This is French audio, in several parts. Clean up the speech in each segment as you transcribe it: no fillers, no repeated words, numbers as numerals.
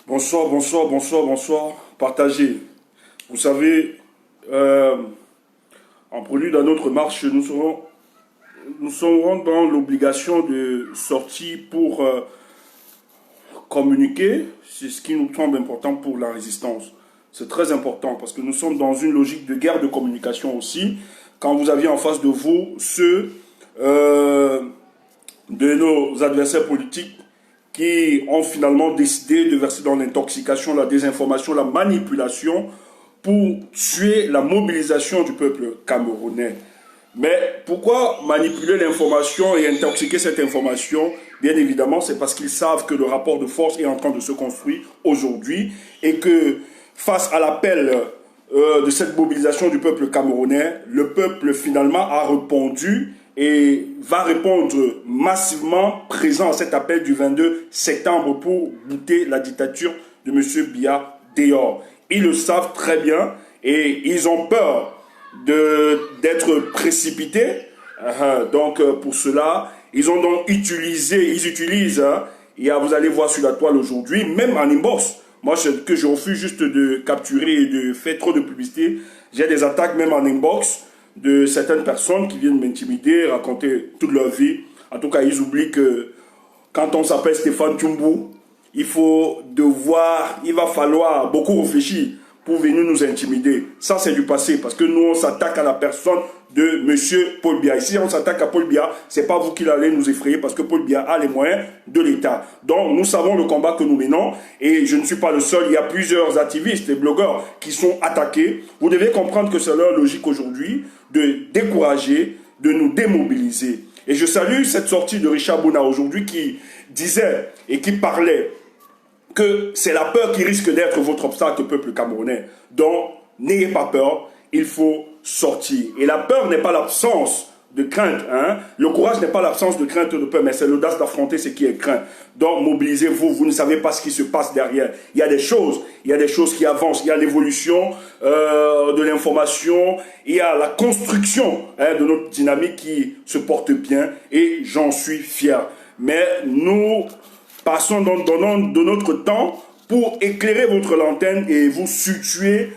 Bonsoir, bonsoir, bonsoir, bonsoir. Partagez. Vous savez, en prélude à notre marche, nous serons dans l'obligation de sortir pour communiquer. C'est ce qui nous semble important pour la résistance. C'est très important parce que nous sommes dans une logique de guerre de communication aussi. Quand vous aviez en face de vous ceux de nos adversaires politiques qui ont finalement décidé de verser dans l'intoxication, la désinformation, la manipulation pour tuer la mobilisation du peuple camerounais. Mais pourquoi manipuler l'information et intoxiquer cette information? Bien évidemment, c'est parce qu'ils savent que le rapport de force est en train de se construire aujourd'hui et que face à l'appel de cette mobilisation du peuple camerounais, le peuple finalement a répondu et va répondre massivement présent à cet appel du 22 septembre pour bouter la dictature de M. Biya dehors. Ils le savent très bien et ils ont peur d'être précipités. Donc pour cela, ils ont donc utilisent, et vous allez voir sur la toile aujourd'hui, même en inbox. Moi, que je refuse juste de capturer et de faire trop de publicité, j'ai des attaques même en inbox de certaines personnes qui viennent m'intimider, raconter toute leur vie. En tout cas, ils oublient que quand on s'appelle Stéphane Tchoumbou, il va falloir beaucoup réfléchir pour venir nous intimider. Ça, c'est du passé, parce que nous, on s'attaque à la personne de M. Paul Biya. Ici, on s'attaque à Paul Biya, c'est pas vous qui allez nous effrayer, parce que Paul Biya a les moyens de l'État. Donc, nous savons le combat que nous menons, et je ne suis pas le seul. Il y a plusieurs activistes et blogueurs qui sont attaqués. Vous devez comprendre que c'est leur logique aujourd'hui de décourager, de nous démobiliser. Et je salue cette sortie de Richard Bouna aujourd'hui qui disait et qui parlait que c'est la peur qui risque d'être votre obstacle, peuple camerounais. Donc, n'ayez pas peur, il faut sortir. Et la peur n'est pas l'absence de crainte. Le courage n'est pas l'absence de crainte ou de peur, mais c'est l'audace d'affronter ce qui est craint. Donc, mobilisez-vous, vous ne savez pas ce qui se passe derrière. Il y a des choses qui avancent, il y a l'évolution de l'information, il y a la construction de notre dynamique qui se porte bien, et j'en suis fier. Mais nous passons donc de notre temps pour éclairer votre lanterne et vous situer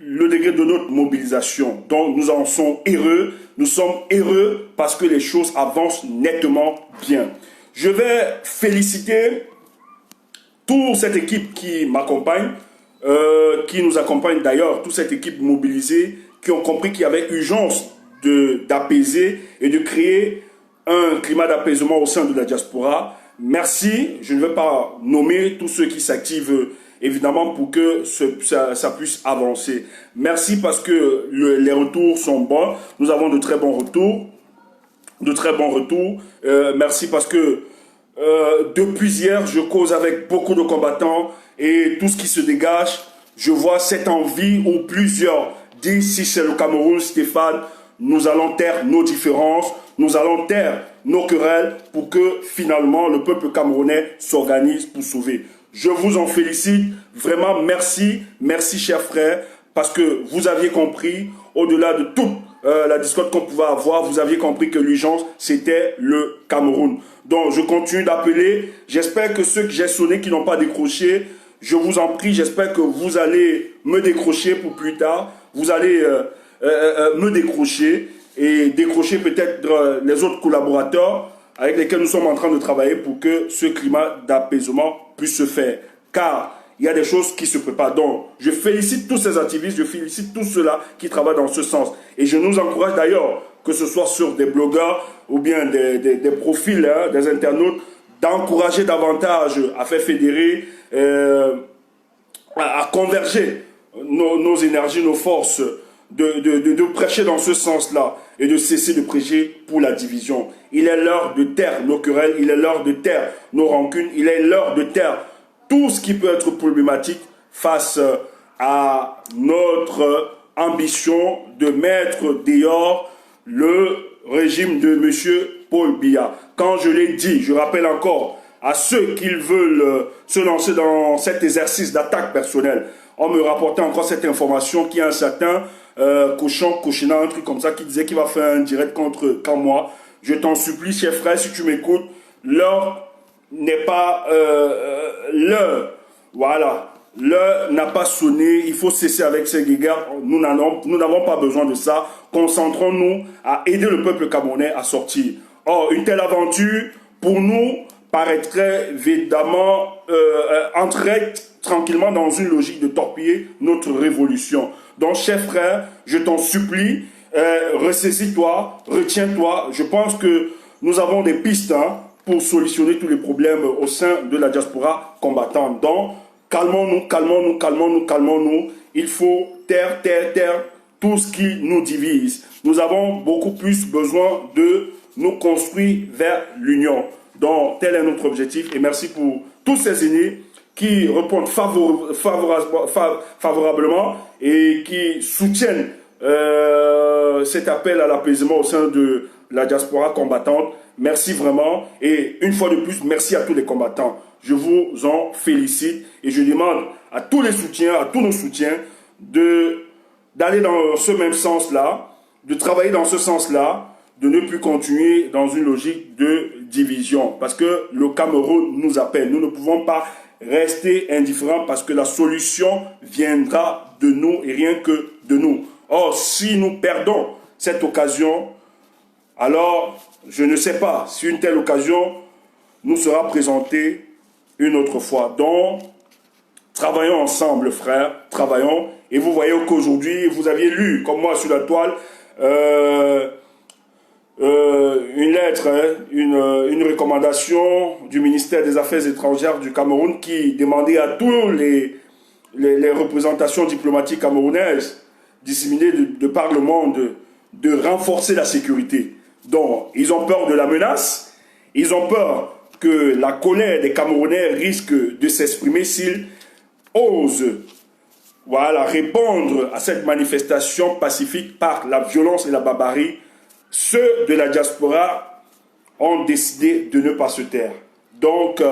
le degré de notre mobilisation. Donc nous en sommes heureux. Nous sommes heureux parce que les choses avancent nettement bien. Je vais féliciter toute cette équipe qui m'accompagne, qui nous accompagne d'ailleurs, toute cette équipe mobilisée, qui ont compris qu'il y avait urgence d'apaiser et de créer un climat d'apaisement au sein de la diaspora. Merci, je ne vais pas nommer tous ceux qui s'activent évidemment pour que ça puisse avancer. Merci parce que les retours sont bons, nous avons de très bons retours. Merci parce que depuis hier, je cause avec beaucoup de combattants et tout ce qui se dégage, je vois cette envie où plusieurs disent si c'est le Cameroun, Stéphane, nous allons taire nos différences, nous allons taire nos querelles pour que finalement le peuple camerounais s'organise pour sauver. Je vous en félicite, vraiment merci, merci chers frères, parce que vous aviez compris, au-delà de toute la discorde qu'on pouvait avoir, vous aviez compris que l'urgence c'était le Cameroun. Donc je continue d'appeler, j'espère que ceux que j'ai sonnés qui n'ont pas décroché, je vous en prie, j'espère que vous allez me décrocher pour plus tard, vous allez me décrocher et décrocher peut-être les autres collaborateurs avec lesquels nous sommes en train de travailler pour que ce climat d'apaisement puisse se faire. Car il y a des choses qui se préparent. Donc, je félicite tous ces activistes, je félicite tous ceux-là qui travaillent dans ce sens. Et je nous encourage d'ailleurs, que ce soit sur des blogueurs ou bien des profils, des internautes, d'encourager davantage à faire fédérer, à converger nos énergies, nos forces, de prêcher dans ce sens-là et de cesser de prêcher pour la division. Il est l'heure de taire nos querelles, il est l'heure de taire nos rancunes, il est l'heure de taire tout ce qui peut être problématique face à notre ambition de mettre dehors le régime de M. Paul Biya. Quand je l'ai dit, je rappelle encore à ceux qui veulent se lancer dans cet exercice d'attaque personnelle, on me rapportait encore cette information qu'il y a un certain Cochina, un truc comme ça, qui disait qu'il va faire un direct contre moi. Je t'en supplie, cher frère, si tu m'écoutes, leur n'est pas l'heure. Voilà. L'heure n'a pas sonné. Il faut cesser avec ces guerres. Nous n'avons pas besoin de ça. Concentrons-nous à aider le peuple camerounais à sortir. Or, une telle aventure, pour nous, paraîtrait évidemment entrer tranquillement dans une logique de torpiller notre révolution. Donc, chers frères, je t'en supplie, ressaisis-toi, retiens-toi. Je pense que nous avons des pistes pour solutionner tous les problèmes au sein de la diaspora combattante. Donc, calmons-nous, calmons-nous, calmons-nous, calmons-nous. Il faut taire tout ce qui nous divise. Nous avons beaucoup plus besoin de nous construire vers l'union. Donc, tel est notre objectif. Et merci pour tous ces aînés qui répondent favorablement et qui soutiennent cet appel à l'apaisement au sein de la diaspora combattante. Merci vraiment. Et une fois de plus, merci à tous les combattants. Je vous en félicite et je demande à tous les soutiens, à tous nos soutiens, d'aller dans ce même sens-là, de travailler dans ce sens-là, de ne plus continuer dans une logique de division. Parce que le Cameroun nous appelle. Nous ne pouvons pas rester indifférents parce que la solution viendra de nous et rien que de nous. Or, si nous perdons cette occasion, alors je ne sais pas si une telle occasion nous sera présentée une autre fois. Donc, travaillons ensemble, frères, travaillons. Et vous voyez qu'aujourd'hui, vous aviez lu, comme moi sur la toile, une lettre, une recommandation du ministère des Affaires étrangères du Cameroun qui demandait à tous les représentations diplomatiques camerounaises disséminées de par le monde de renforcer la sécurité. Donc, ils ont peur de la menace, ils ont peur que la colère des Camerounais risque de s'exprimer s'ils osent répondre à cette manifestation pacifique par la violence et la barbarie. Ceux de la diaspora ont décidé de ne pas se taire. Donc,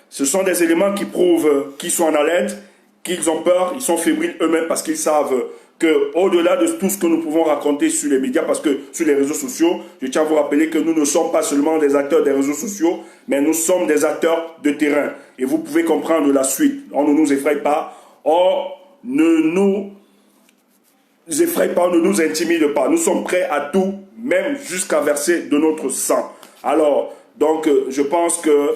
ce sont des éléments qui prouvent qu'ils sont en alerte, qu'ils ont peur, ils sont fébriles eux-mêmes parce qu'ils savent qu'au-delà de tout ce que nous pouvons raconter sur les médias, parce que sur les réseaux sociaux, je tiens à vous rappeler que nous ne sommes pas seulement des acteurs des réseaux sociaux, mais nous sommes des acteurs de terrain. Et vous pouvez comprendre la suite. On ne nous effraie pas. Ne nous effraie pas, ne nous intimide pas. Nous sommes prêts à tout, même jusqu'à verser de notre sang. Alors, donc, je pense que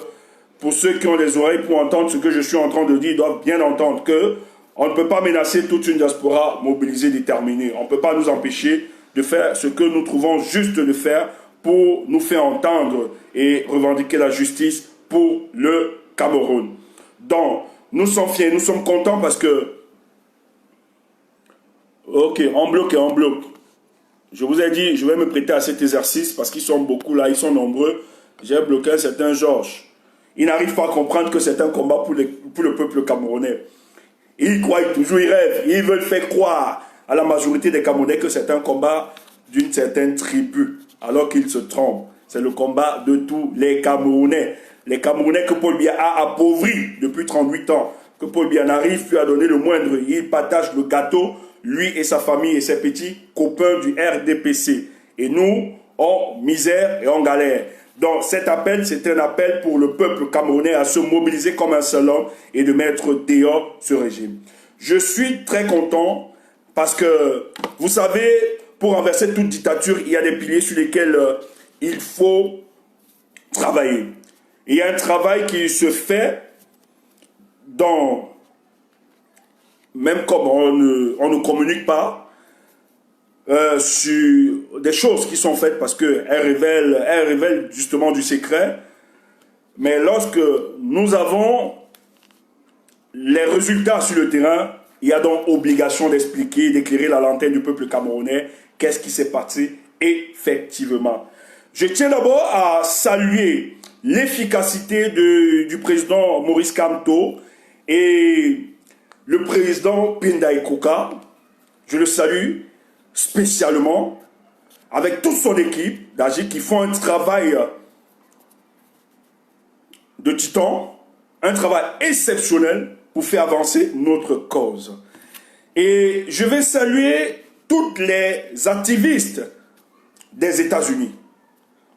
pour ceux qui ont les oreilles pour entendre ce que je suis en train de dire, ils doivent bien entendre que on ne peut pas menacer toute une diaspora mobilisée, déterminée. On ne peut pas nous empêcher de faire ce que nous trouvons juste de faire pour nous faire entendre et revendiquer la justice pour le Cameroun. Donc, nous sommes fiers, nous sommes contents parce que ok, en bloc et en bloc. Je vous ai dit, je vais me prêter à cet exercice parce qu'ils sont beaucoup là, ils sont nombreux. J'ai bloqué un certain Georges. Il n'arrive pas à comprendre que c'est un combat pour le peuple camerounais. Ils croient toujours, ils rêvent, ils veulent faire croire à la majorité des Camerounais que c'est un combat d'une certaine tribu, alors qu'ils se trompent. C'est le combat de tous les Camerounais. Les Camerounais que Paul Biya a appauvris depuis 38 ans, que Paul Biya n'arrive plus à donner le moindre. Il partage le gâteau, lui et sa famille et ses petits copains du RDPC. Et nous, en misère et en galère. Donc cet appel, c'est un appel pour le peuple camerounais à se mobiliser comme un seul homme et de mettre dehors ce régime. Je suis très content parce que, vous savez, pour renverser toute dictature, il y a des piliers sur lesquels il faut travailler. Il y a un travail qui se fait dans, même comme on ne communique pas, sur des choses qui sont faites parce qu'elles révèlent justement du secret. Mais lorsque nous avons les résultats sur le terrain, il y a donc obligation d'expliquer, d'éclairer la lanterne du peuple camerounais, qu'est-ce qui s'est passé effectivement. Je tiens d'abord à saluer l'efficacité du président Maurice Kamto et le président Pinda Ikoka. Je le salue spécialement, avec toute son équipe d'agir qui font un travail de titan, un travail exceptionnel pour faire avancer notre cause. Et je vais saluer toutes les activistes des États-Unis.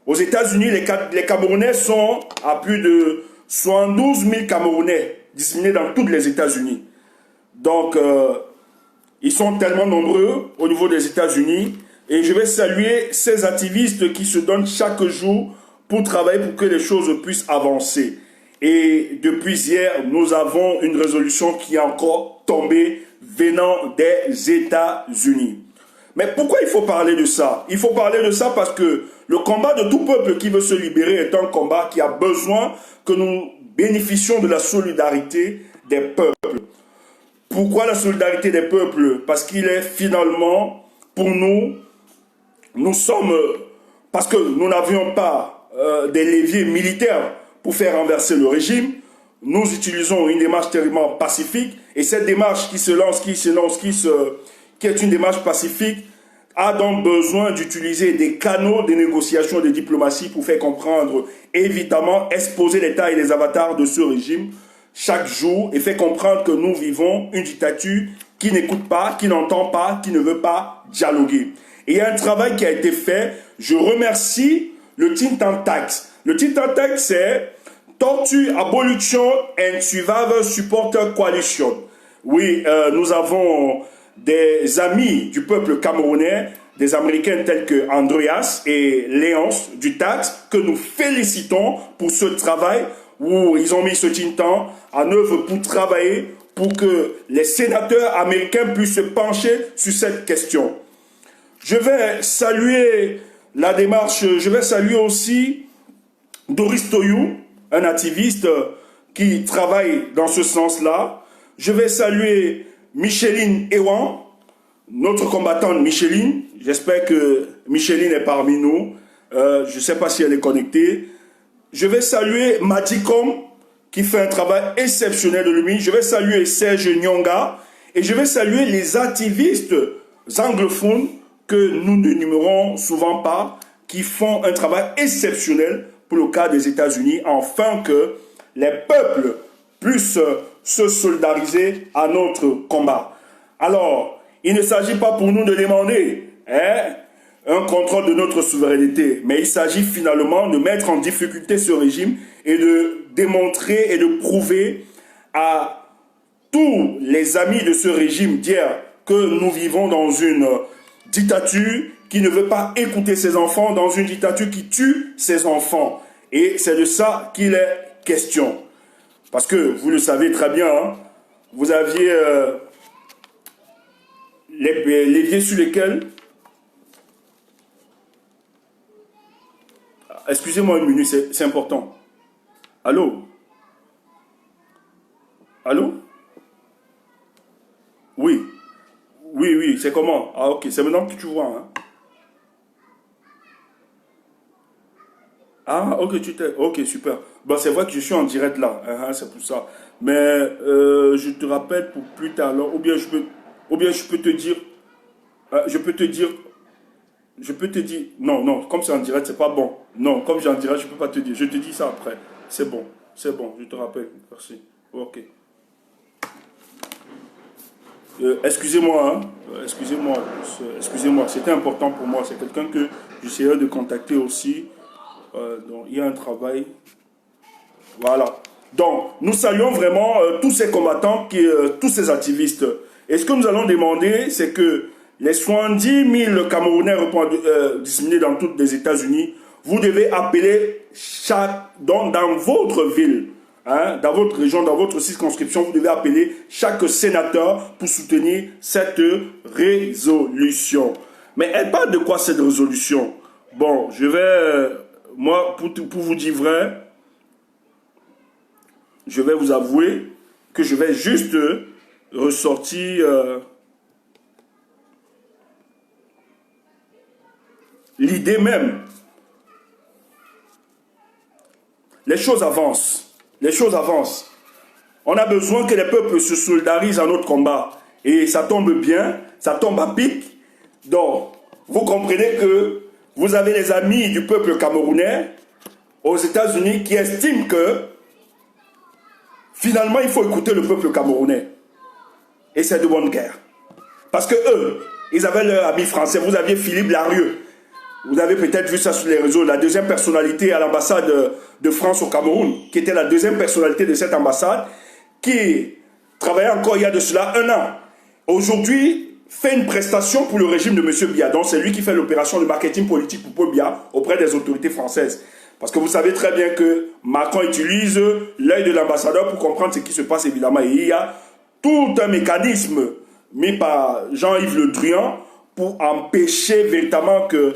Aux États-Unis, les Camerounais sont à plus de 72 000 Camerounais disséminés dans tous les États-Unis. Donc, ils sont tellement nombreux au niveau des États-Unis. Et je vais saluer ces activistes qui se donnent chaque jour pour travailler pour que les choses puissent avancer. Et depuis hier, nous avons une résolution qui est encore tombée venant des États-Unis. Mais pourquoi il faut parler de ça? Il faut parler de ça parce que le combat de tout peuple qui veut se libérer est un combat qui a besoin que nous bénéficions de la solidarité des peuples. Pourquoi la solidarité des peuples? Parce qu'il est finalement, pour nous, parce que nous n'avions pas des leviers militaires pour faire renverser le régime, nous utilisons une démarche terriblement pacifique, et cette démarche qui est une démarche pacifique, a donc besoin d'utiliser des canaux de négociation, de diplomatie pour faire comprendre, évidemment, exposer les tailles et les avatars de ce régime chaque jour et faire comprendre que nous vivons une dictature qui n'écoute pas, qui n'entend pas, qui ne veut pas dialoguer. Et il y a un travail qui a été fait. Je remercie le Think Tank Tax. Le Think Tank Tax, c'est Torture Abolition and Survivor Supporter Coalition. Oui, nous avons des amis du peuple camerounais, des Américains tels que Andreas et Léonce du Tax, que nous félicitons pour ce travail où ils ont mis ce think tank en œuvre pour travailler pour que les sénateurs américains puissent se pencher sur cette question. Je vais saluer la démarche, je vais saluer aussi Doris Toyou, un activiste qui travaille dans ce sens-là. Je vais saluer Micheline Ewan, notre combattante Micheline. J'espère que Micheline est parmi nous. Je ne sais pas si elle est connectée. Je vais saluer Madikom, qui fait un travail exceptionnel de lui. Je vais saluer Serge Nyonga. Et je vais saluer les activistes anglophones que nous ne numérons souvent pas, qui font un travail exceptionnel pour le cas des États-Unis, afin que les peuples puissent se solidariser à notre combat. Alors, il ne s'agit pas pour nous de demander un contrôle de notre souveraineté, mais il s'agit finalement de mettre en difficulté ce régime et de démontrer et de prouver à tous les amis de ce régime d'hier que nous vivons dans une dictature qui ne veut pas écouter ses enfants, dans une dictature qui tue ses enfants. Et c'est de ça qu'il est question. Parce que, vous le savez très bien, hein, vous aviez les leviers sur lesquels... Excusez-moi une minute, c'est important. Allô? Allô? Oui. Oui, c'est comment? Ah, ok, c'est maintenant que tu vois. Hein? Ah, ok, ok, super. Bon, c'est vrai que je suis en direct là, hein, c'est pour ça. Mais je te rappelle pour plus tard, alors, ou bien je peux te dire, non, comme c'est en direct, c'est pas bon. Non, comme j'ai en direct, je peux pas te dire. Je te dis ça après. C'est bon, je te rappelle. Merci. Ok. Excusez-moi, hein. Excusez-moi, c'était important pour moi. C'est quelqu'un que j'essayais de contacter aussi. Donc, il y a un travail. Voilà. Donc, nous saluons vraiment tous ces combattants, tous ces activistes. Et ce que nous allons demander, c'est que les 70 000 Camerounais disséminés dans tous les États-Unis, vous devez appeler dans votre ville, hein, dans votre région, dans votre circonscription, vous devez appeler chaque sénateur pour soutenir cette résolution. Mais elle parle de quoi cette résolution? Bon, je vais, moi, pour vous dire vrai, je vais vous avouer que je vais juste ressortir l'idée même. Les choses avancent. Les choses avancent. On a besoin que les peuples se solidarisent à notre combat. Et ça tombe bien, ça tombe à pic. Donc, vous comprenez que vous avez les amis du peuple camerounais aux États-Unis qui estiment que finalement, il faut écouter le peuple camerounais. Et c'est de bonne guerre. Parce que eux, ils avaient leur ami français. Vous aviez Philippe Larieux, Vous avez peut-être vu ça sur les réseaux, la deuxième personnalité à l'ambassade de France au Cameroun, qui était la deuxième personnalité de cette ambassade, qui travaillait encore il y a de cela 1 an. Aujourd'hui, fait une prestation pour le régime de M. Biya. Donc c'est lui qui fait l'opération de marketing politique pour Paul Biya auprès des autorités françaises. Parce que vous savez très bien que Macron utilise l'œil de l'ambassadeur pour comprendre ce qui se passe évidemment. Et il y a tout un mécanisme mis par Jean-Yves Le Drian pour empêcher véritablement que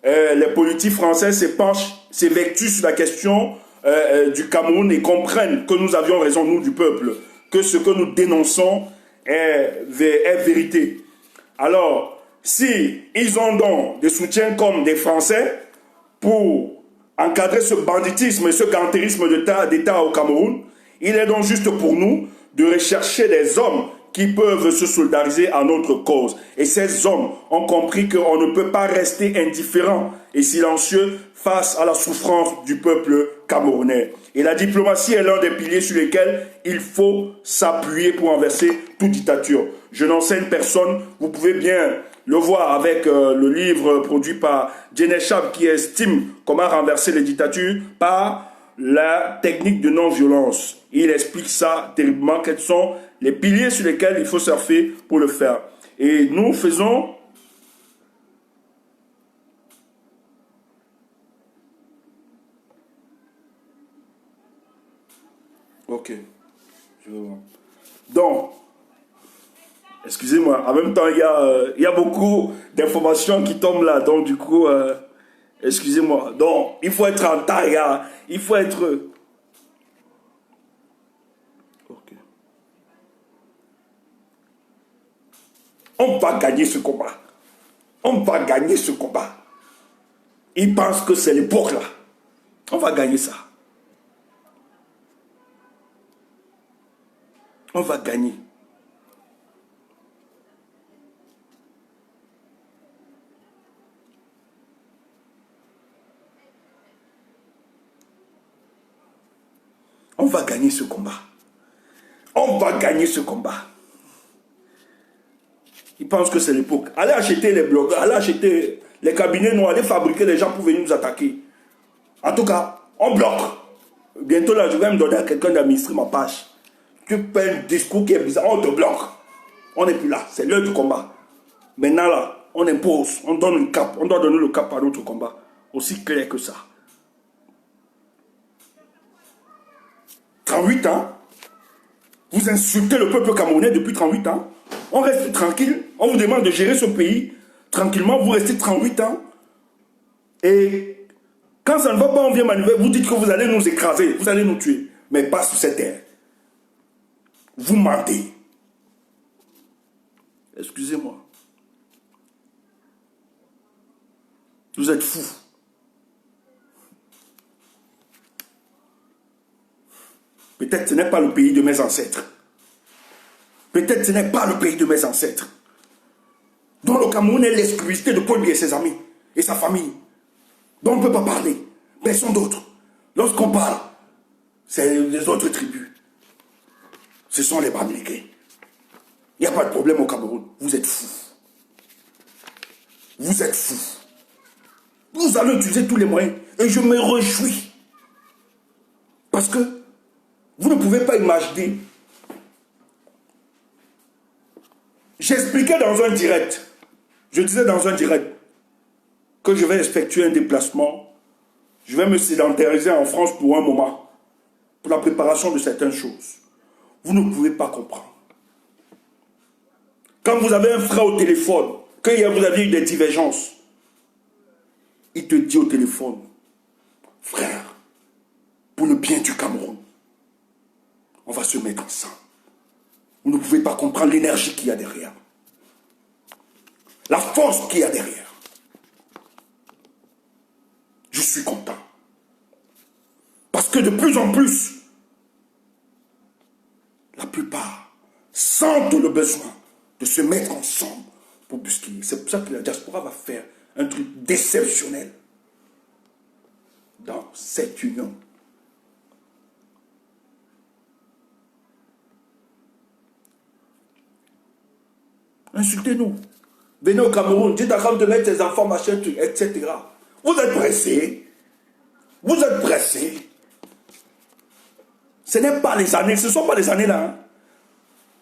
les politiques françaises s'évectuent sur la question du Cameroun et comprennent que nous avions raison, nous du peuple, que ce que nous dénonçons est vérité. Alors, si ils ont donc des soutiens comme des Français pour encadrer ce banditisme et ce gantérisme d'État au Cameroun, il est donc juste pour nous de rechercher des hommes qui peuvent se solidariser à notre cause. Et ces hommes ont compris qu'on ne peut pas rester indifférent et silencieux face à la souffrance du peuple camerounais. Et la diplomatie est l'un des piliers sur lesquels il faut s'appuyer pour renverser toute dictature. Je n'enseigne personne, vous pouvez bien le voir avec le livre produit par Djené Chab qui estime comment renverser les dictatures par la technique de non-violence. Il explique ça terriblement, quels sont les piliers sur lesquels il faut surfer pour le faire. Et nous faisons... Ok, je vais voir. Donc, excusez-moi, en même temps, il y a beaucoup d'informations qui tombent là, donc du coup, excusez-moi. Donc, il faut être en taille, il faut être... Ok. On va gagner ce combat. On va gagner ce combat. Ils pensent que c'est l'époque là. On va gagner ça. On va gagner. On va gagner ce combat. On va gagner ce combat. Ils pensent que c'est l'époque. Allez acheter les blogs, allez acheter les cabinets noirs, allez fabriquer les gens pour venir nous attaquer. En tout cas, on bloque. Bientôt là, je vais me donner à quelqu'un d'administrer ma page. Tu fais un discours qui est bizarre, on te bloque. On n'est plus là, c'est l'heure du combat. Maintenant là, on impose, on donne une cap, on doit donner le cap à notre combat. Aussi clair que ça. 38 ans, vous insultez le peuple camerounais depuis 38 ans. On reste tranquille, on vous demande de gérer ce pays tranquillement, vous restez 38 ans. Et quand ça ne va pas, on vient manœuvrer, vous dites que vous allez nous écraser, vous allez nous tuer. Mais pas sur cette terre. Vous mentez. Excusez-moi. Vous êtes fous. Peut-être ce n'est pas le pays de mes ancêtres. Peut-être ce n'est pas le pays de mes ancêtres. Dont le Cameroun est l'exclusivité de Paul Biya et ses amis et sa famille. Dont on ne peut pas parler. Personne d'autre. Lorsqu'on parle, c'est les autres tribus. Ce sont les Bamileke. Il n'y a pas de problème au Cameroun. Vous êtes fous. Vous êtes fous. Nous allons utiliser tous les moyens. Et je me réjouis. Parce que vous ne pouvez pas imaginer. J'expliquais dans un direct. Je disais dans un direct que je vais effectuer un déplacement. Je vais me sédentariser en France pour un moment. Pour la préparation de certaines choses. Vous ne pouvez pas comprendre. Quand vous avez un frère au téléphone, que hier vous aviez eu des divergences, il te dit au téléphone, frère, pour le bien du Cameroun, on va se mettre ensemble. Vous ne pouvez pas comprendre l'énergie qu'il y a derrière. La force qu'il y a derrière. Je suis content. Parce que de plus en plus, la plupart sentent le besoin de se mettre ensemble pour bousculer. C'est pour ça que la diaspora va faire un truc déceptionnel dans cette union. Insultez-nous. Venez au Cameroun, dites à Kram de mettre ses enfants, machin, truc, etc. Vous êtes pressés. Vous êtes pressés. Ce n'est pas les années, ce ne sont pas les années là. Hein.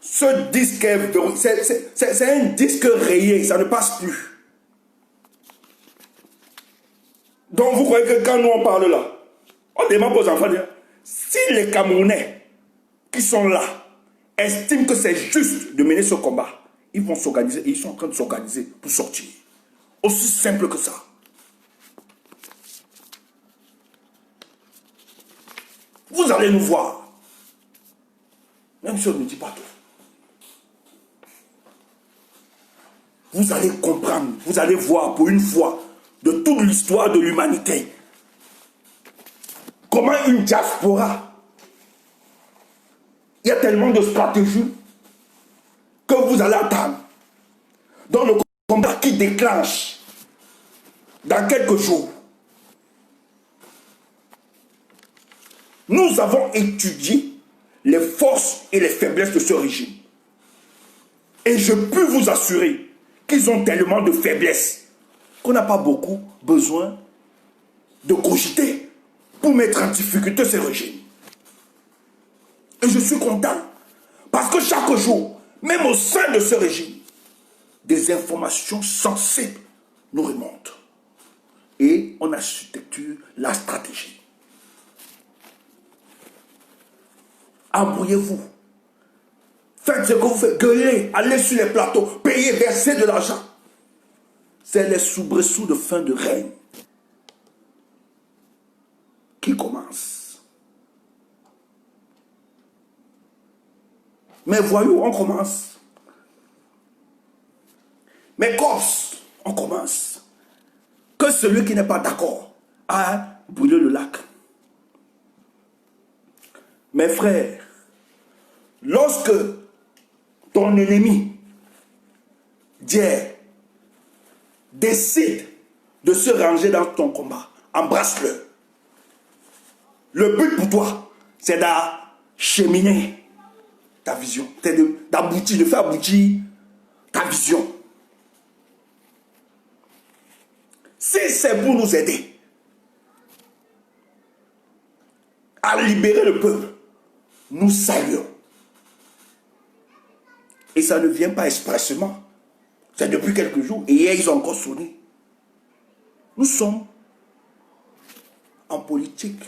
Ce disque, c'est un disque rayé, ça ne passe plus. Donc vous croyez que quand nous on parle là, on demande aux enfants, si les Camerounais qui sont là estiment que c'est juste de mener ce combat, ils vont s'organiser et ils sont en train de s'organiser pour sortir. Aussi simple que ça. Vous allez nous voir. Même si on ne dit pas tout. Vous allez comprendre, vous allez voir pour une fois de toute l'histoire de l'humanité comment une diaspora, il y a tellement de stratégies que vous allez attendre dans le combat qui déclenche dans quelques jours. Nous avons étudié les forces et les faiblesses de ce régime. Et je peux vous assurer qu'ils ont tellement de faiblesses qu'on n'a pas beaucoup besoin de cogiter pour mettre en difficulté ce régime. Et je suis content parce que chaque jour, même au sein de ce régime, des informations sensibles nous remontent. Et on architecture la stratégie. Embrouillez-vous. Faites ce que vous faites. Gueulez, allez sur les plateaux, payez, versez de l'argent. C'est les soubresauts de fin de règne qui commencent. Mais voyons, on commence. Mais Corse, on commence. Que celui qui n'est pas d'accord a brûlé le lac. Mes frères, lorsque ton ennemi, Dieu, décide de se ranger dans ton combat, embrasse-le. Le but pour toi, c'est d'acheminer ta vision, c'est d'aboutir, de faire aboutir ta vision. Si c'est pour nous aider à libérer le peuple, nous saluons. Et ça ne vient pas expressément. C'est depuis quelques jours. Et hier, ils ont encore sonné. Nous sommes en politique,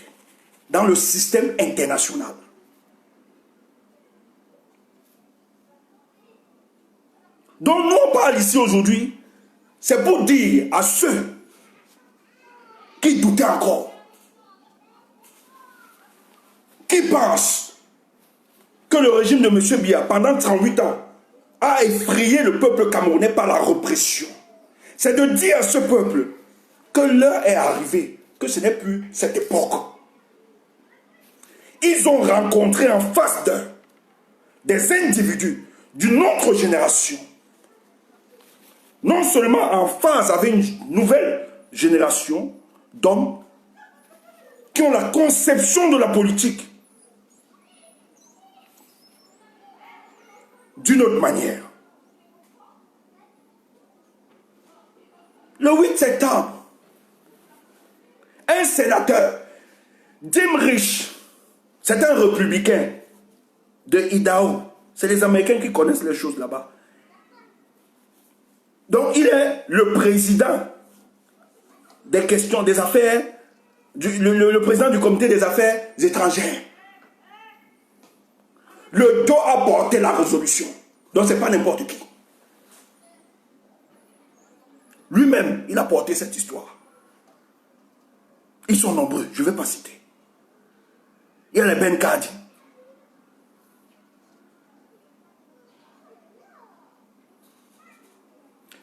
dans le système international. Donc nous, on parle ici aujourd'hui, c'est pour dire à ceux qui doutaient encore, qui pensent que le régime de M. Biya, pendant 38 ans, a effrayé le peuple camerounais par la répression. C'est de dire à ce peuple que l'heure est arrivée, que ce n'est plus cette époque. Ils ont rencontré en face d'eux des individus d'une autre génération. Non seulement en phase avec une nouvelle génération d'hommes qui ont la conception de la politique d'une autre manière. Le 8 septembre, un sénateur, Jim Risch, c'est un républicain de Idaho. C'est les Américains qui connaissent les choses là-bas. Donc il est le président des questions des affaires, le président du comité des affaires étrangères. Le dos a porté la résolution. Donc ce n'est pas n'importe qui. Lui-même, il a porté cette histoire. Ils sont nombreux, je ne vais pas citer. Il y a les Ben Kadi.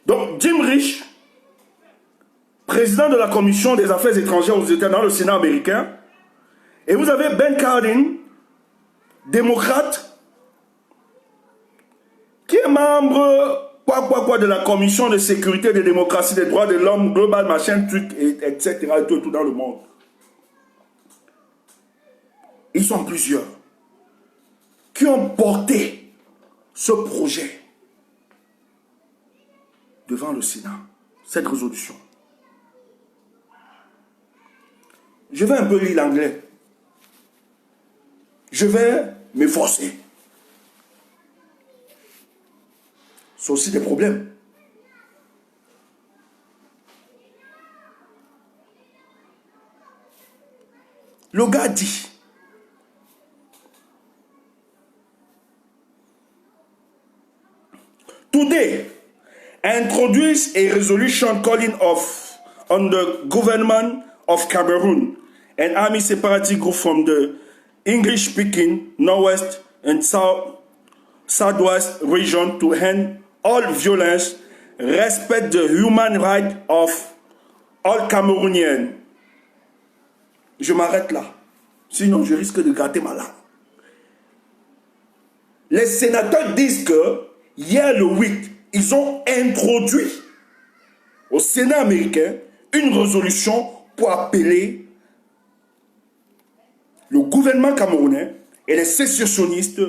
Donc Jim Risch, président de la commission des affaires étrangères aux États dans le Sénat américain. Et vous avez Ben Cardin, démocrate, qui est membre de la commission de sécurité, de démocratie, des droits de l'homme, global, machin, truc, etc. Et tout dans le monde. Ils sont plusieurs qui ont porté ce projet devant le Sénat, cette résolution. Je vais un peu lire l'anglais. Je vais m'efforcer. C'est aussi des problèmes. Le gars dit, Today, introduce a resolution calling on the government of Cameroon and army separatist group from the English-speaking Northwest and Southwest region to end all violence, respect the human rights of all Cameroonians. Je m'arrête là. Sinon, je risque de gâter ma langue. Les sénateurs disent que hier le 8, ils ont introduit au Sénat américain une résolution pour appeler le gouvernement camerounais et les sécessionnistes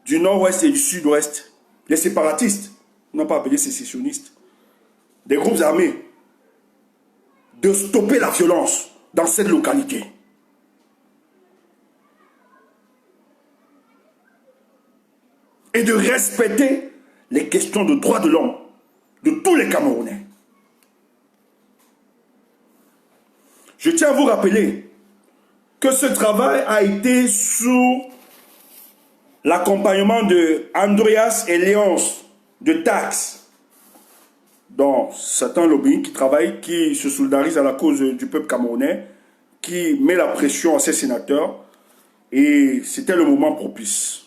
du nord-ouest et du sud-ouest, les séparatistes, on n'a pas appelé sécessionnistes, des groupes armés, de stopper la violence dans cette localité. Et de respecter les questions de droits de l'homme de tous les Camerounais. Je tiens à vous rappeler que ce travail a été sous l'accompagnement de Andreas et Léonce de Tax, dont certains lobbying qui travaillent, qui se solidarisent à la cause du peuple camerounais, qui met la pression à ses sénateurs, et c'était le moment propice.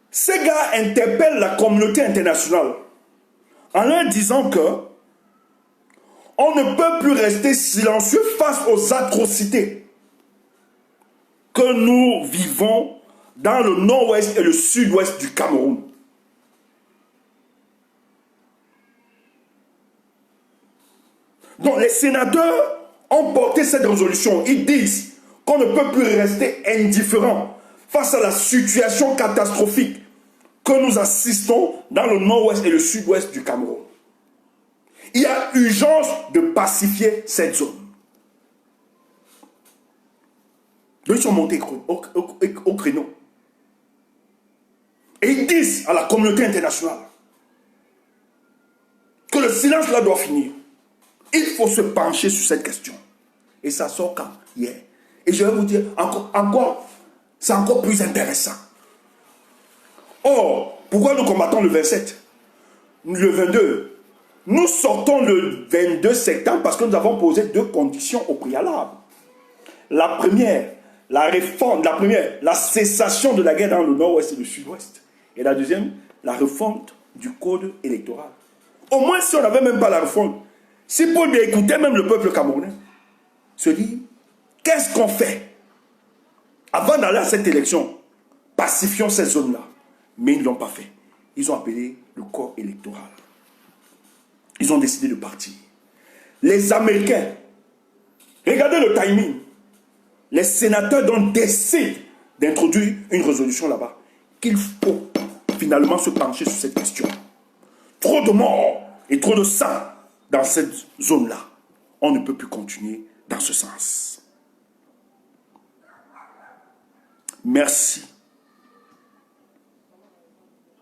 Ces gars interpellent la communauté internationale en leur disant que on ne peut plus rester silencieux face aux atrocités que nous vivons dans le nord-ouest et le sud-ouest du Cameroun. Donc les sénateurs ont porté cette résolution. Ils disent qu'on ne peut plus rester indifférent face à la situation catastrophique que nous assistons dans le nord-ouest et le sud-ouest du Cameroun. Il y a urgence de pacifier cette zone. Donc ils sont montés au créneau. Et ils disent à la communauté internationale que le silence là doit finir. Il faut se pencher sur cette question. Et ça sort quand? Hier. Et je vais vous dire, encore c'est encore plus intéressant. Or, pourquoi nous combattons le 27? Le 22? Nous sortons le 22 septembre parce que nous avons posé deux conditions au préalable. La première, la cessation de la guerre dans le nord-ouest et le sud-ouest. Et la deuxième, la refonte du code électoral. Au moins, si on n'avait même pas la refonte, si Paul bien écoutait même le peuple camerounais, se dit, qu'est-ce qu'on fait avant d'aller à cette élection? Pacifions cette zone-là. Mais ils ne l'ont pas fait. Ils ont appelé le corps électoral. Ils ont décidé de partir. Les Américains, regardez le timing. Les sénateurs donc décident d'introduire une résolution là-bas. Qu'il faut finalement se pencher sur cette question. Trop de morts et trop de sang dans cette zone-là. On ne peut plus continuer dans ce sens. Merci.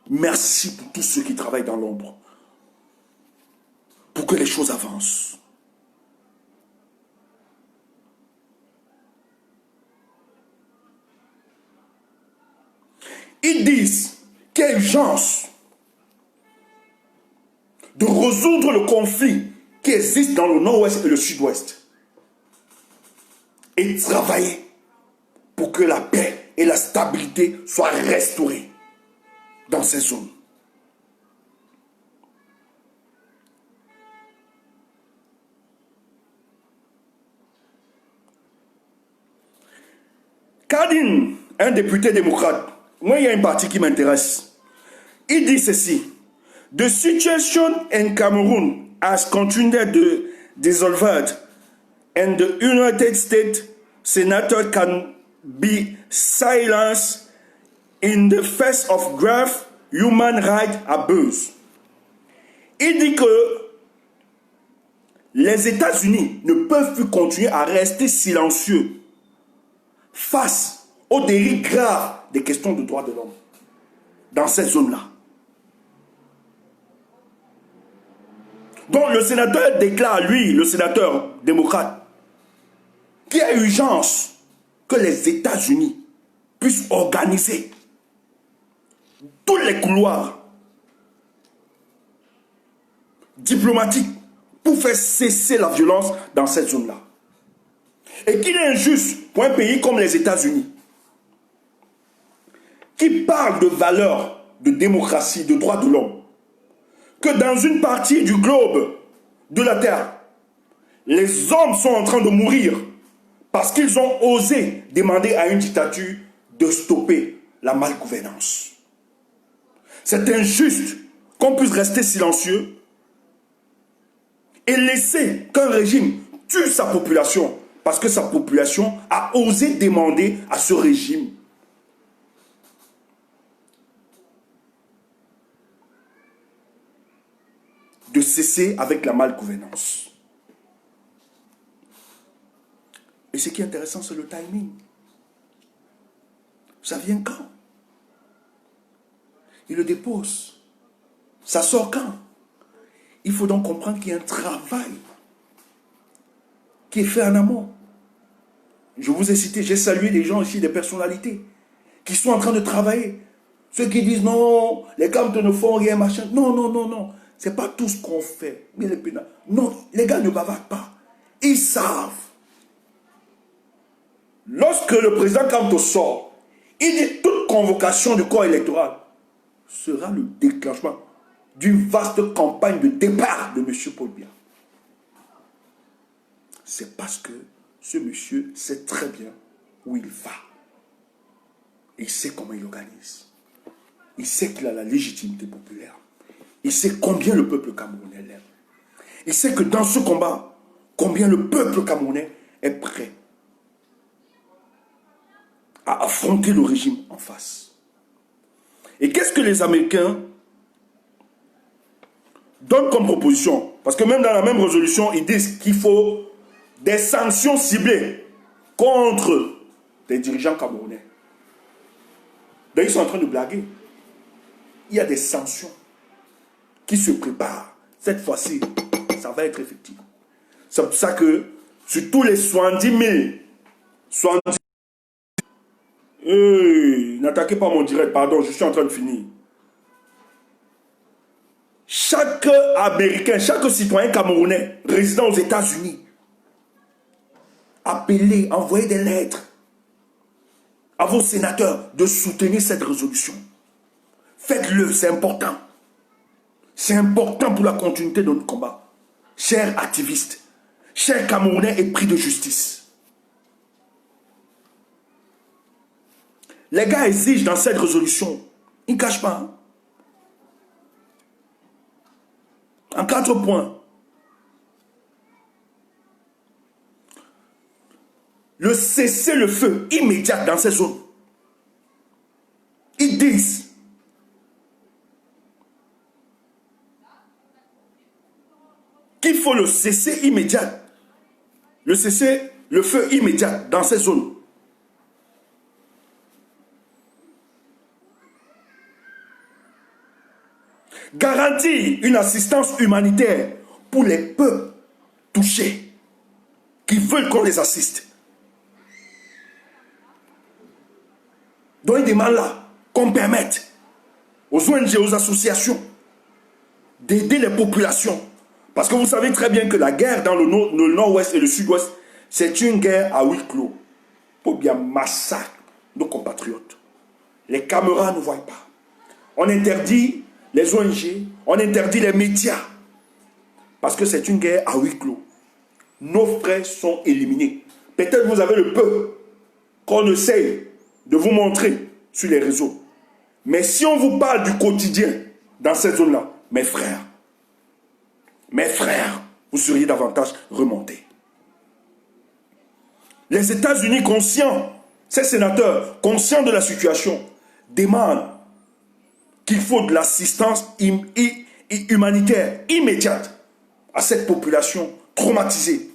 Merci pour tous ceux qui travaillent dans l'ombre. Pour que les choses avancent. Ils disent qu'il y a urgence de résoudre le conflit qui existe dans le nord-ouest et le sud-ouest. Et travailler pour que la paix et la stabilité soient restaurées dans ces zones. Kadin, un député démocrate, moi il y a une partie qui m'intéresse. Il dit ceci: The situation in Cameroon has continued to dissolve and the United States senator can be silenced in the face of grave Human Rights Abuse. Il dit que les États-Unis ne peuvent plus continuer à rester silencieux face aux dérives graves des questions de droits de l'homme dans cette zone-là. Donc le sénateur déclare, lui, le sénateur démocrate, qu'il y a urgence que les États-Unis puissent organiser tous les couloirs diplomatiques pour faire cesser la violence dans cette zone-là. Et qu'il est injuste pour un pays comme les États-Unis, qui parle de valeurs, de démocratie, de droits de l'homme, que dans une partie du globe de la Terre, les hommes sont en train de mourir parce qu'ils ont osé demander à une dictature de stopper la malgouvernance. C'est injuste qu'on puisse rester silencieux et laisser qu'un régime tue sa population parce que sa population a osé demander à ce régime de cesser avec la malgouvernance. Et ce qui est intéressant, c'est le timing. Ça vient quand? Il le dépose. Ça sort quand? Il faut donc comprendre qu'il y a un travail qui est fait en amont. Je vous ai cité, j'ai salué des gens ici, des personnalités, qui sont en train de travailler. Ceux qui disent non, les camps ne font rien, machin. Non, non, non, non. Ce n'est pas tout ce qu'on fait. Mais les pénals. Non, les gars ne bavardent pas. Ils savent. Lorsque le président Kamto sort, il dit toute convocation du corps électoral sera le déclenchement d'une vaste campagne de départ de M. Paul Biya. C'est parce que ce monsieur sait très bien où il va. Il sait comment il organise. Il sait qu'il a la légitimité populaire. Il sait combien le peuple camerounais l'aime. Il sait que dans ce combat, combien le peuple camerounais est prêt à affronter le régime en face. Et qu'est-ce que les Américains donnent comme proposition? Parce que même dans la même résolution, ils disent qu'il faut des sanctions ciblées contre les dirigeants camerounais. Donc ils sont en train de blaguer. Il y a des sanctions qui se préparent. Cette fois-ci, ça va être effectif. C'est pour ça que sur tous les 70 000, n'attaquez pas mon direct, pardon, je suis en train de finir. Chaque Américain, chaque citoyen camerounais résidant aux États-Unis, appelez, envoyez des lettres à vos sénateurs de soutenir cette résolution. Faites-le, c'est important. C'est important pour la continuité de notre combat. Chers activistes, chers Camerounais épris de justice. Les gars exigent dans cette résolution, ils ne cachent pas. Hein? En 4 points. Le cessez-le-feu immédiat dans ces zones. Ils disent qu'il faut le cesser immédiat. Le cessez-le-feu immédiat dans ces zones. Garantir une assistance humanitaire pour les peuples touchés qui veulent qu'on les assiste. Donc il demande là qu'on permette aux ONG, aux associations d'aider les populations. Parce que vous savez très bien que la guerre dans le nord-ouest et le sud-ouest, c'est une guerre à huis clos. Pour bien massacrer nos compatriotes. Les caméras ne voient pas. On interdit les ONG, on interdit les médias. Parce que c'est une guerre à huis clos. Nos frères sont éliminés. Peut-être vous avez le peu qu'on essaye de vous montrer sur les réseaux. Mais si on vous parle du quotidien dans cette zone-là, mes frères, vous seriez davantage remontés. Les États-Unis conscients, ces sénateurs conscients de la situation, demandent qu'il faut de l'assistance humanitaire immédiate à cette population traumatisée,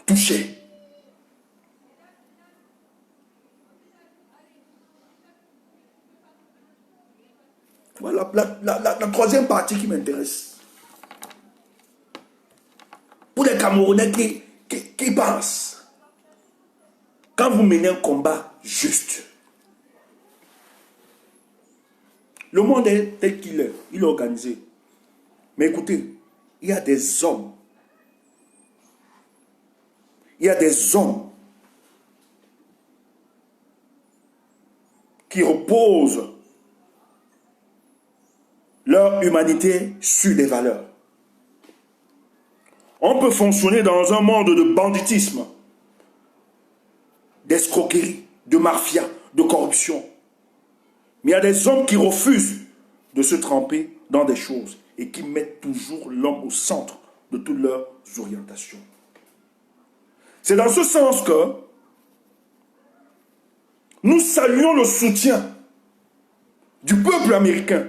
touchée. Voilà la troisième partie qui m'intéresse. Pour les Camerounais qui pensent, quand vous menez un combat juste, le monde est tel qu'il est, il est organisé. Mais écoutez, il y a des hommes. Il y a des hommes qui reposent leur humanité sur des valeurs. On peut fonctionner dans un monde de banditisme, d'escroquerie, de mafia, de corruption. Mais il y a des hommes qui refusent de se tremper dans des choses et qui mettent toujours l'homme au centre de toutes leurs orientations. C'est dans ce sens que nous saluons le soutien du peuple américain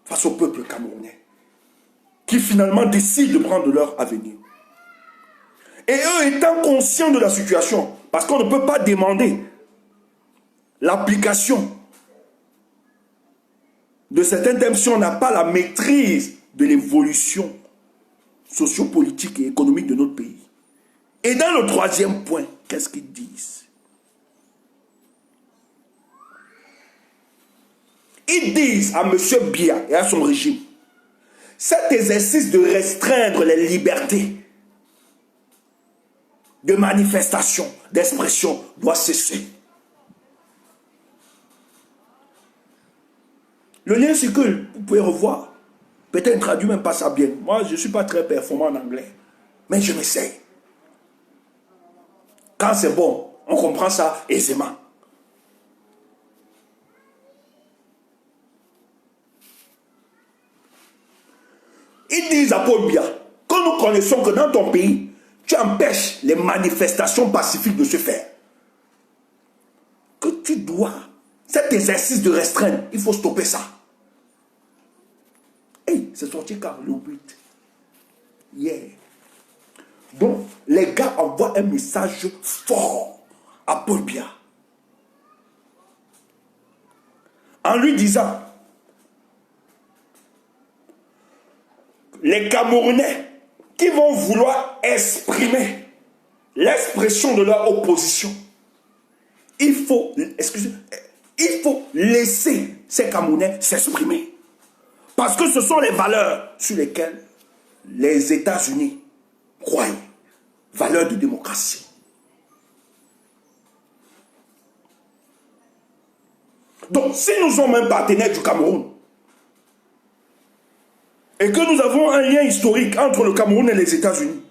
face au peuple camerounais qui finalement décident de prendre leur avenir. Et eux étant conscients de la situation, parce qu'on ne peut pas demander l'application de certains thèmes si on n'a pas la maîtrise de l'évolution sociopolitique et économique de notre pays. Et dans le troisième point, qu'est-ce qu'ils disent? Ils disent à M. Biya et à son régime, cet exercice de restreindre les libertés de manifestation, d'expression doit cesser. Le lien circule, vous pouvez revoir. Peut-être traduit même pas ça bien. Moi, je ne suis pas très performant en anglais, mais je m'essaye. Quand c'est bon, on comprend ça aisément. Ils disent à Paul Biya, quand nous connaissons que dans ton pays, tu empêches les manifestations pacifiques de se faire, que tu dois, cet exercice de restreindre, il faut stopper ça. Hey, c'est sorti car le 8. Yeah. Donc, les gars envoient un message fort à Paul Biya. En lui disant, les Camerounais qui vont vouloir exprimer l'expression de leur opposition, il faut laisser ces Camerounais s'exprimer. Parce que ce sont les valeurs sur lesquelles les États-Unis croient. Valeurs de démocratie. Donc, si nous sommes un partenaire du Cameroun, et que nous avons un lien historique entre le Cameroun et les États-Unis,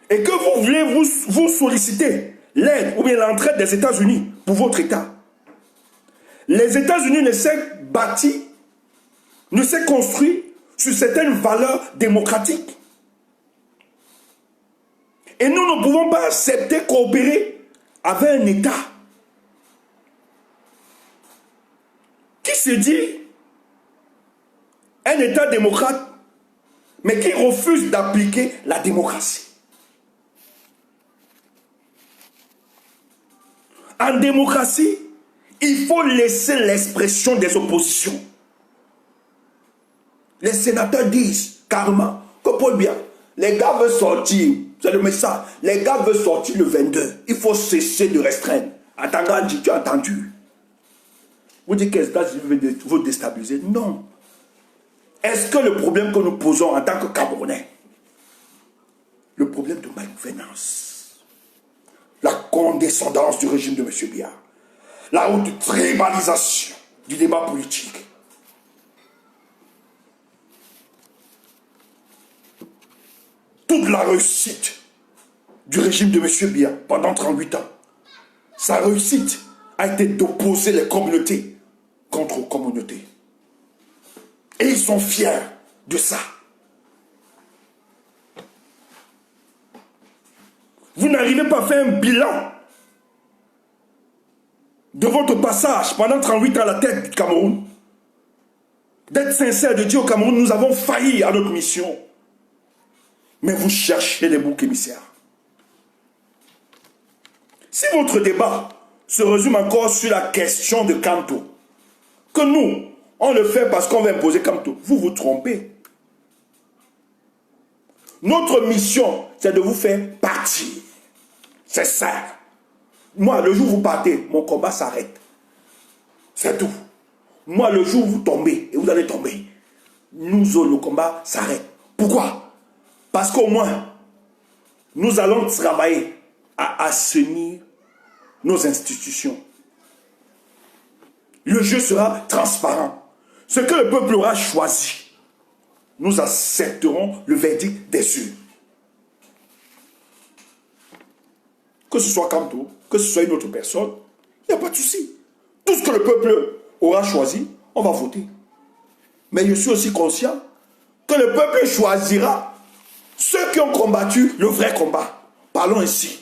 et que vous voulez vous solliciter l'aide ou bien l'entraide des États-Unis pour votre État, les États-Unis ne s'est bâti, ne s'est construit sur certaines valeurs démocratiques. Et nous ne pouvons pas accepter coopérer avec un État qui se dit un État démocrate, mais qui refuse d'appliquer la démocratie. En démocratie, il faut laisser l'expression des oppositions. Les sénateurs disent carrément que Paul Biya, les gars veulent sortir, c'est le message, les gars veulent sortir le 22. Il faut cesser de restreindre. Atangandji, tu as entendu? Vous dites que les États-Unis veulent déstabiliser? Non. Est-ce que le problème que nous posons en tant que Camerounais, le problème de malgouvernance, la condescendance du régime de M. Biya, la haute tribalisation du débat politique, toute la réussite du régime de M. Biya pendant 38 ans, sa réussite a été d'opposer les communautés contre communautés. Et ils sont fiers de ça. Vous n'arrivez pas à faire un bilan de votre passage pendant 38 ans à la tête du Cameroun, d'être sincère, de dire au Cameroun, nous avons failli à notre mission. Mais vous cherchez les boucs émissaires. Si votre débat se résume encore sur la question de Kanto, que nous, on le fait parce qu'on va imposer Kanto, vous vous trompez. Notre mission, c'est de vous faire partir. C'est ça. Moi, le jour où vous partez, mon combat s'arrête. C'est tout. Moi, le jour où vous tombez, et vous allez tomber, nous autres, le combat s'arrête. Pourquoi? Parce qu'au moins, nous allons travailler à assainir nos institutions. Le jeu sera transparent. Ce que le peuple aura choisi, nous accepterons le verdict des urnes. Que ce soit Kanto, que ce soit une autre personne, il n'y a pas de souci. Tout ce que le peuple aura choisi, on va voter. Mais je suis aussi conscient que le peuple choisira ceux qui ont combattu le vrai combat. Parlons ainsi.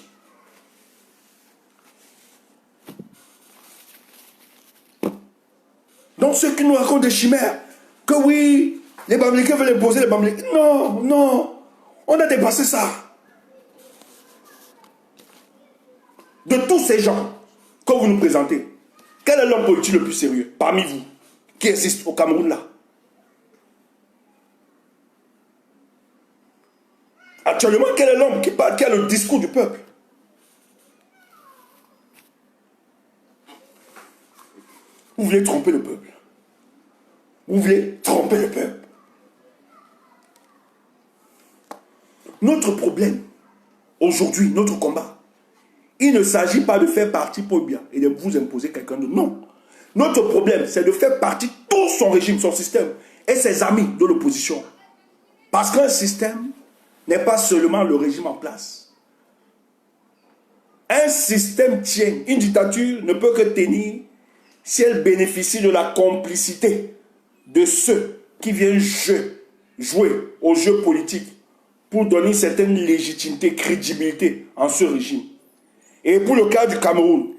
Donc ceux qui nous racontent des chimères, que oui, les Bamileke veulent imposer les Bamileke. Non, non, on a dépassé ça. De tous ces gens que vous nous présentez, quel est l'homme politique le plus sérieux parmi vous qui existe au Cameroun là? Actuellement, quel est l'homme qui parle, qui a le discours du peuple? Vous voulez tromper le peuple. Vous voulez tromper le peuple. Notre problème, aujourd'hui, notre combat, il ne s'agit pas de faire partie Paul Biya et de vous imposer quelqu'un d'autre. Non. Notre problème, c'est de faire partie tout son régime, son système et ses amis de l'opposition. Parce qu'un système n'est pas seulement le régime en place. Un système tient, une dictature ne peut que tenir si elle bénéficie de la complicité de ceux qui viennent jouer au jeu politique pour donner une certaine légitimité, crédibilité en ce régime. Et pour le cas du Cameroun,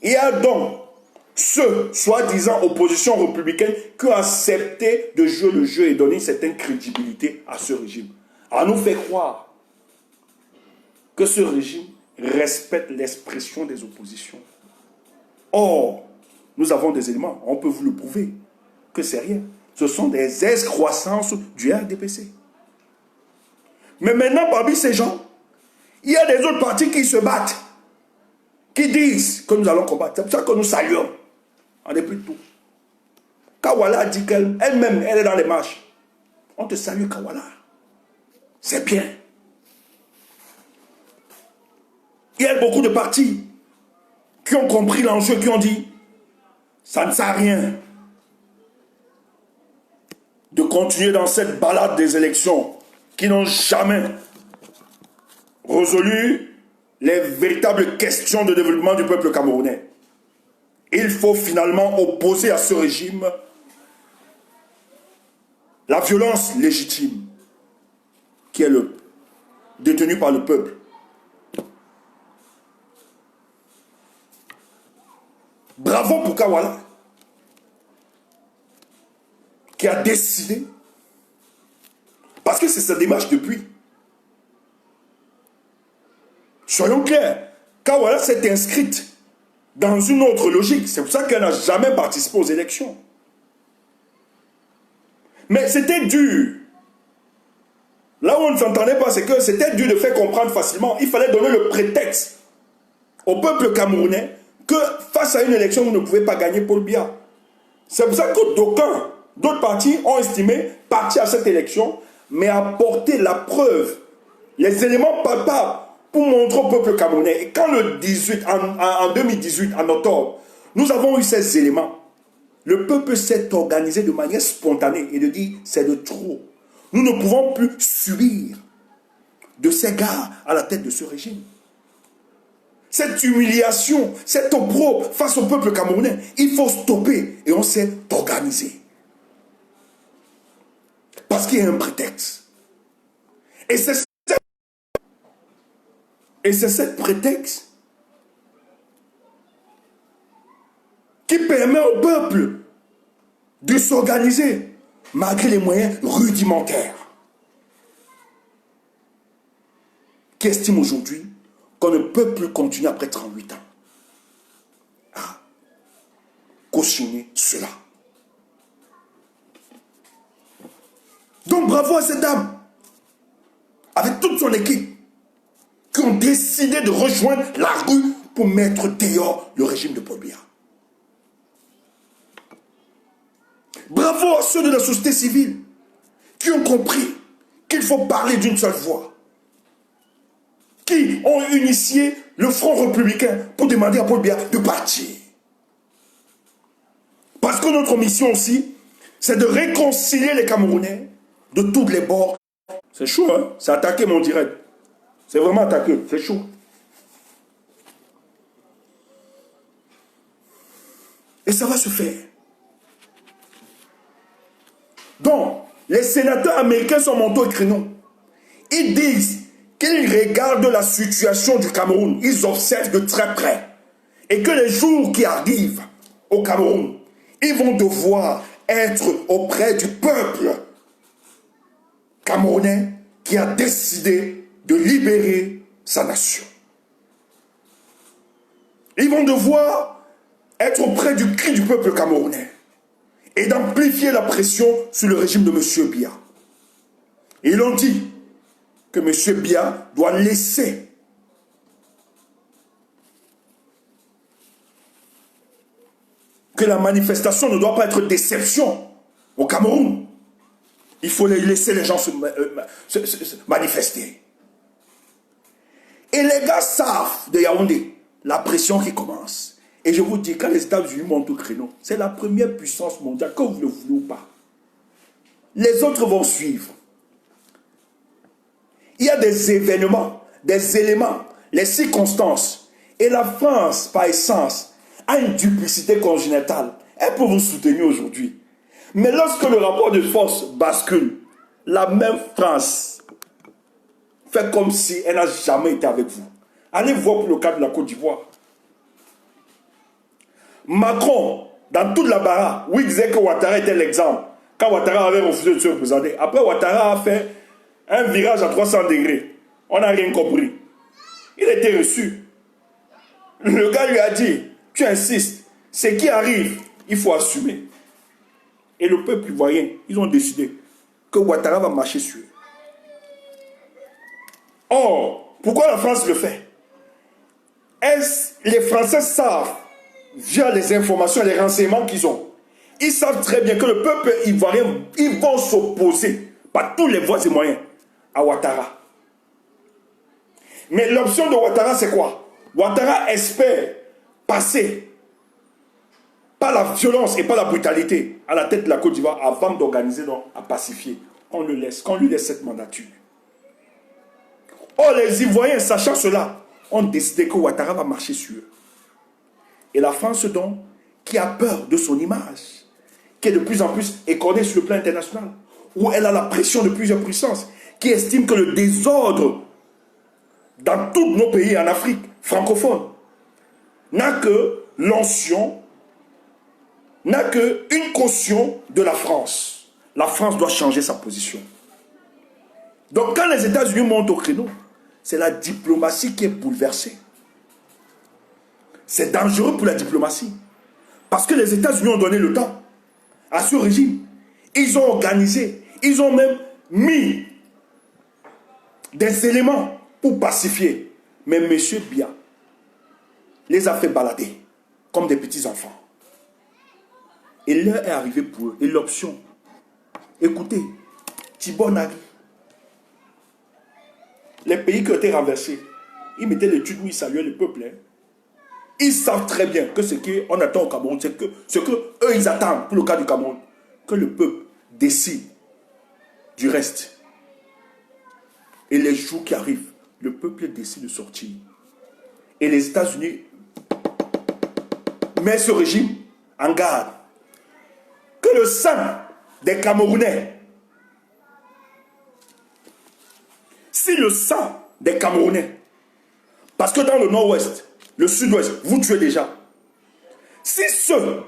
il y a donc ceux, soi-disant opposition républicaine, qui ont accepté de jouer le jeu et donner une certaine crédibilité à ce régime. On nous fait croire que ce régime respecte l'expression des oppositions. Or, nous avons des éléments, on peut vous le prouver, que c'est rien. Ce sont des excroissances du RDPC. Mais maintenant, parmi ces gens, il y a des autres partis qui se battent, qui disent que nous allons combattre. C'est pour ça que nous saluons. On n'est plus de tout. Kawala dit qu'elle-même, elle est dans les marches. On te salue, Kawala. C'est bien. Il y a beaucoup de partis qui ont compris l'enjeu, qui ont dit ça ne sert à rien de continuer dans cette balade des élections qui n'ont jamais résolu les véritables questions de développement du peuple camerounais. Il faut finalement opposer à ce régime la violence légitime qui est détenue par le peuple. Bravo pour Kawala, qui a décidé, parce que c'est sa démarche depuis. Soyons clairs, Kawala s'est inscrite dans une autre logique. C'est pour ça qu'elle n'a jamais participé aux élections. Mais c'était dur. Là où on ne s'entendait pas, c'est que c'était dur de faire comprendre facilement. Il fallait donner le prétexte au peuple camerounais que face à une élection, vous ne pouvez pas gagner Paul Biya. C'est pour ça que d'aucuns, d'autres partis ont estimé partir à cette élection, mais apporter la preuve, les éléments palpables pour montrer au peuple camerounais. Et quand en 2018, en octobre, nous avons eu ces éléments, le peuple s'est organisé de manière spontanée et de dire c'est de trop. Nous ne pouvons plus subir de ces gars à la tête de ce régime. Cette humiliation, cet opprobre face au peuple camerounais, il faut stopper. Et on s'est organisé. Parce qu'il y a un prétexte. Et c'est ce prétexte qui permet au peuple de s'organiser malgré les moyens rudimentaires. Qui estime aujourd'hui qu'on ne peut plus continuer après 38 ans à cautionner cela. Donc bravo à cette dame, avec toute son équipe, qui ont décidé de rejoindre la rue pour mettre dehors le régime de Paul Biya. Bravo à ceux de la société civile qui ont compris qu'il faut parler d'une seule voix, qui ont initié le Front républicain pour demander à Paul Biya de partir. Parce que notre mission aussi, c'est de réconcilier les Camerounais de tous les bords. C'est chaud, hein? C'est attaquer mon direct. C'est vraiment attaqué, c'est chaud. Et ça va se faire. Donc, les sénateurs américains sont montés au créneau. Ils disent qu'ils regardent la situation du Cameroun. Ils observent de très près. Et que les jours qui arrivent au Cameroun, ils vont devoir être auprès du peuple camerounais qui a décidé de libérer sa nation. Ils vont devoir être auprès du cri du peuple camerounais et d'amplifier la pression sur le régime de M. Biya. Ils ont dit que M. Biya doit laisser que la manifestation ne doit pas être déception au Cameroun. Il faut laisser les gens se manifester. Et les gars savent de Yaoundé la pression qui commence. Et je vous dis, quand les États-Unis montent au créneau, c'est la première puissance mondiale, que vous le voulez ou pas. Les autres vont suivre. Il y a des événements, des éléments, les circonstances. Et la France, par essence, a une duplicité congénitale. Elle peut vous soutenir aujourd'hui. Mais lorsque le rapport de force bascule, la même France fait comme si elle n'a jamais été avec vous. Allez voir pour le cas de la Côte d'Ivoire. Macron, dans toute la baraque, où il disait que Ouattara était l'exemple, quand Ouattara avait refusé de se représenter, après Ouattara a fait un virage à 300 degrés. On n'a rien compris. Il a été reçu. Le gars lui a dit, tu insistes, ce qui arrive, il faut assumer. Et le peuple ivoirien, ils ont décidé que Ouattara va marcher sur eux. Or, pourquoi la France le fait? Les Français savent, via les informations et les renseignements qu'ils ont, ils savent très bien que le peuple ivoirien, ils vont s'opposer par tous les voies et moyens à Ouattara. Mais l'option de Ouattara, c'est quoi? Ouattara espère passer par la violence et par la brutalité à la tête de la Côte d'Ivoire avant d'organiser, à pacifier. On le laisse, qu'on lui laisse cette mandature. Or, les Ivoiriens, sachant cela, ont décidé que Ouattara va marcher sur eux. Et la France, donc, qui a peur de son image, qui est de plus en plus écornée sur le plan international, où elle a la pression de plusieurs puissances, qui estime que le désordre dans tous nos pays en Afrique francophone n'a que l'onction, n'a qu'une caution de la France. La France doit changer sa position. Donc quand les États-Unis montent au créneau, c'est la diplomatie qui est bouleversée. C'est dangereux pour la diplomatie. Parce que les États-Unis ont donné le temps à ce régime. Ils ont organisé, ils ont même mis des éléments pour pacifier. Mais M. Biya les a fait balader comme des petits enfants. Et l'heure est arrivée pour eux. Et l'option, écoutez, Thibaut Nagui, les pays qui ont été renversés, ils mettaient l'étude où ils saluaient le peuple. Hein. Ils savent très bien que ce qu'on attend au Cameroun, c'est que ce qu'eux, ils attendent pour le cas du Cameroun, que le peuple décide du reste. Et les jours qui arrivent, le peuple décide de sortir. Et les États-Unis mettent ce régime en garde. Que le sang des Camerounais, si le sang des Camerounais, parce que dans le nord-ouest, le sud-ouest, vous tuez déjà. Si ceux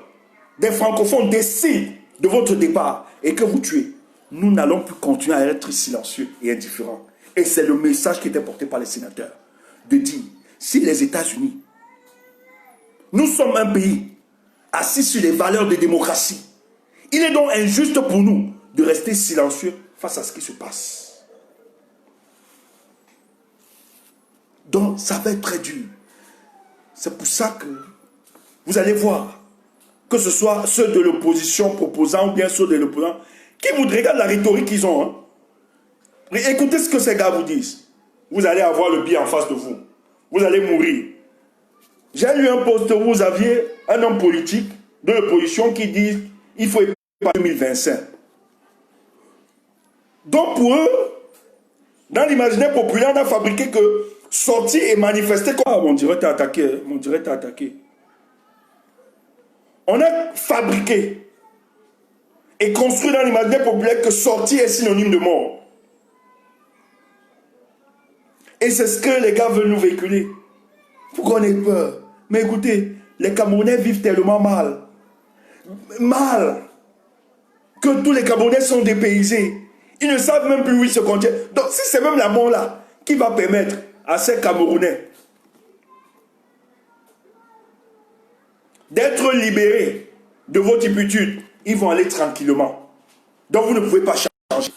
des francophones décident de votre départ et que vous tuez, nous n'allons plus continuer à être silencieux et indifférents. Et c'est le message qui était porté par les sénateurs. De dire, si les États-Unis, nous sommes un pays assis sur les valeurs de démocratie, il est donc injuste pour nous de rester silencieux face à ce qui se passe. Donc, ça va être très dur. C'est pour ça que vous allez voir, que ce soit ceux de l'opposition proposant ou bien ceux de l'opposant, qui vous regardent la rhétorique qu'ils ont. Hein. Écoutez ce que ces gars vous disent. Vous allez avoir le bien en face de vous. Vous allez mourir. J'ai lu un post où vous aviez un homme politique de l'opposition qui dit il faut épargner 2025. Donc pour eux, dans l'imaginaire populaire, on a fabriqué que sortir et manifester comme... Ah, mon direct est attaqué. Mon direct est attaqué. On a fabriqué et construit dans l'imaginaire populaire que sortir est synonyme de mort. Et c'est ce que les gars veulent nous véhiculer. Faut qu'on ait peur. Mais écoutez, les Camerounais vivent tellement mal. Mal. Que tous les Camerounais sont dépaysés. Ils ne savent même plus où ils se contiennent. Donc si c'est même la mort là qui va permettre à ces Camerounais d'être libérés de vos turpitudes, ils vont aller tranquillement. Donc vous ne pouvez pas changer.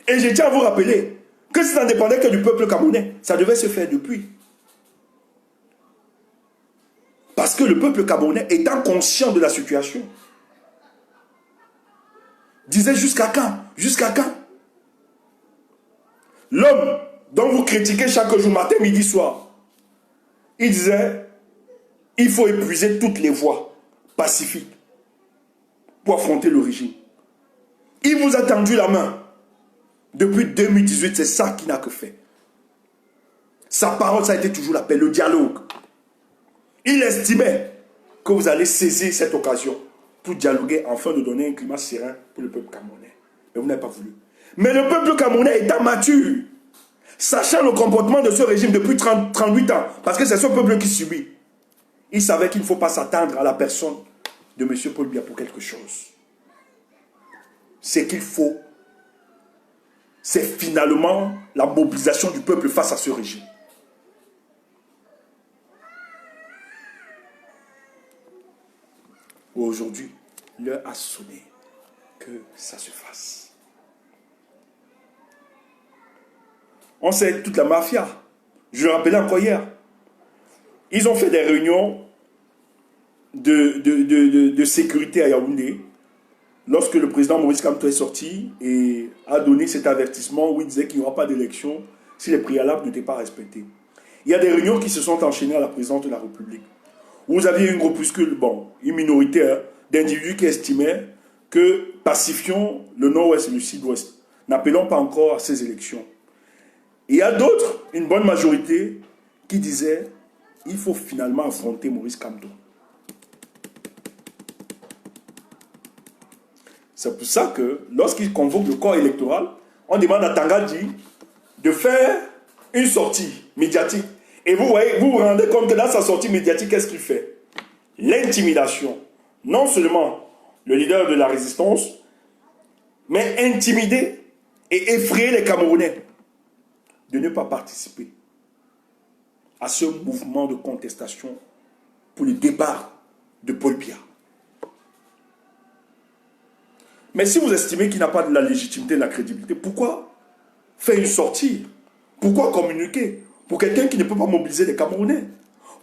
Et je tiens à vous rappeler que si ça ne dépendait que du peuple camerounais, ça devait se faire depuis. Parce que le peuple camerounais, étant conscient de la situation, disait jusqu'à quand? Jusqu'à quand? L'homme dont vous critiquez chaque jour, matin, midi, soir, il disait, il faut épuiser toutes les voies pacifiques pour affronter le régime. Il vous a tendu la main. Depuis 2018, c'est ça qu'il n'a que fait. Sa parole, ça a été toujours l'appel, le dialogue. Il estimait que vous allez saisir cette occasion pour dialoguer afin de donner un climat serein pour le peuple camerounais. Mais vous n'avez pas voulu. Mais le peuple camerounais étant mature, sachant le comportement de ce régime depuis 38 ans, parce que c'est ce peuple qui subit, il savait qu'il ne faut pas s'attendre à la personne de M. Paul Biya pour quelque chose. C'est qu'il faut, c'est finalement la mobilisation du peuple face à ce régime. Aujourd'hui, l'heure a sonné que ça se fasse. On sait toute la mafia. Je le rappelais encore hier. Ils ont fait des réunions de sécurité à Yaoundé lorsque le président Maurice Kamto est sorti et a donné cet avertissement où il disait qu'il n'y aura pas d'élection si les préalables n'étaient pas respectés. Il y a des réunions qui se sont enchaînées à la présidence de la République. Vous aviez une groupuscule, une minorité d'individus qui estimaient que pacifions le nord-ouest et le sud-ouest. N'appelons pas encore à ces élections. Et il y a d'autres, une bonne majorité, qui disaient il faut finalement affronter Maurice Kamto. C'est pour ça que lorsqu'il convoque le corps électoral, on demande à Tangadi de faire une sortie médiatique. Et vous voyez, vous vous rendez compte que dans sa sortie médiatique, qu'est-ce qu'il fait? L'intimidation. Non seulement le leader de la résistance, mais intimider et effrayer les Camerounais de ne pas participer à ce mouvement de contestation pour le départ de Paul Biya. Mais si vous estimez qu'il n'a pas de la légitimité, de la crédibilité, pourquoi faire une sortie? Pourquoi communiquer pour quelqu'un qui ne peut pas mobiliser les Camerounais?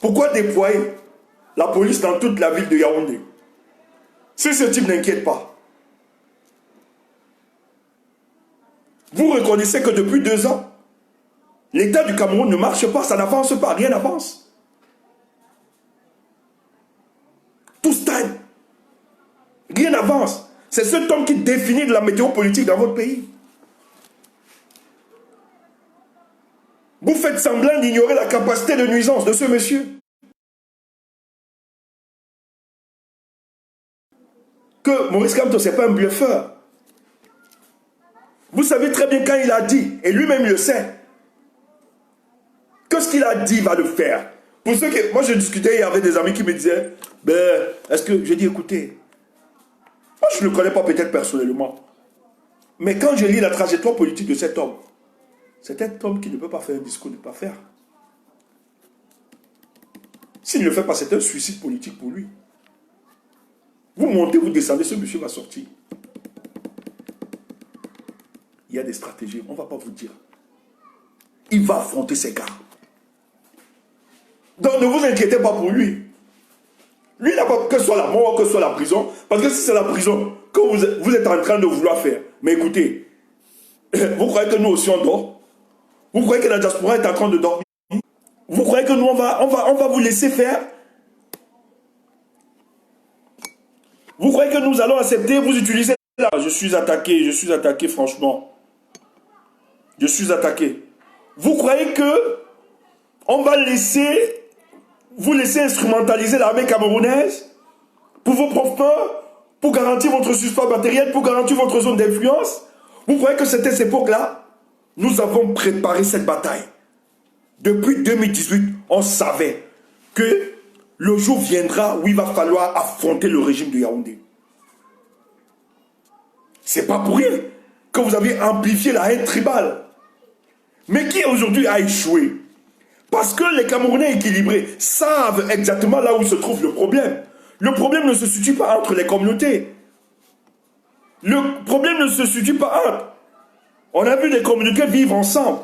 Pourquoi déployer la police dans toute la ville de Yaoundé? Si ce type n'inquiète pas. Vous reconnaissez que depuis 2 ans, l'État du Cameroun ne marche pas, ça n'avance pas, rien n'avance. Tout stagne. Rien n'avance. C'est cet homme qui définit de la météo politique dans votre pays. Vous faites semblant d'ignorer la capacité de nuisance de ce monsieur. Que Maurice Kamto, ce n'est pas un bluffeur. Vous savez très bien quand il a dit, et lui-même le sait, que ce qu'il a dit va le faire. Pour ceux qui... Moi, je discutais, il y avait des amis qui me disaient, ben, est-ce que... Je dis, écoutez, moi, je ne le connais pas peut-être personnellement. Mais quand je lis la trajectoire politique de cet homme, c'est un homme qui ne peut pas faire un discours, ne pas faire. S'il ne le fait pas, c'est un suicide politique pour lui. Vous montez, vous descendez, ce monsieur va sortir. Il y a des stratégies, on ne va pas vous dire. Il va affronter ces gars. Donc ne vous inquiétez pas pour lui. Lui, il n'a pas que ce soit la mort, que ce soit la prison. Parce que si c'est la prison que vous êtes en train de vouloir faire, mais écoutez, vous croyez que nous aussi on dort? Vous croyez que la diaspora est en train de dormir? Vous croyez que nous on va vous laisser faire? Vous croyez que nous allons accepter, vous utiliser là? Je suis attaqué franchement. Je suis attaqué. Vous croyez que on va vous laisser instrumentaliser l'armée camerounaise pour vos propres, pour garantir votre support matériel, pour garantir votre zone d'influence? Vous croyez que c'était cette époque-là? Nous avons préparé cette bataille. Depuis 2018, on savait que le jour viendra où il va falloir affronter le régime de Yaoundé. C'est pas pour rien que vous avez amplifié la haine tribale. Mais qui aujourd'hui a échoué? Parce que les Camerounais équilibrés savent exactement là où se trouve le problème. Le problème ne se situe pas entre les communautés. Le problème ne se situe pas entre... On a vu les communautés vivre ensemble.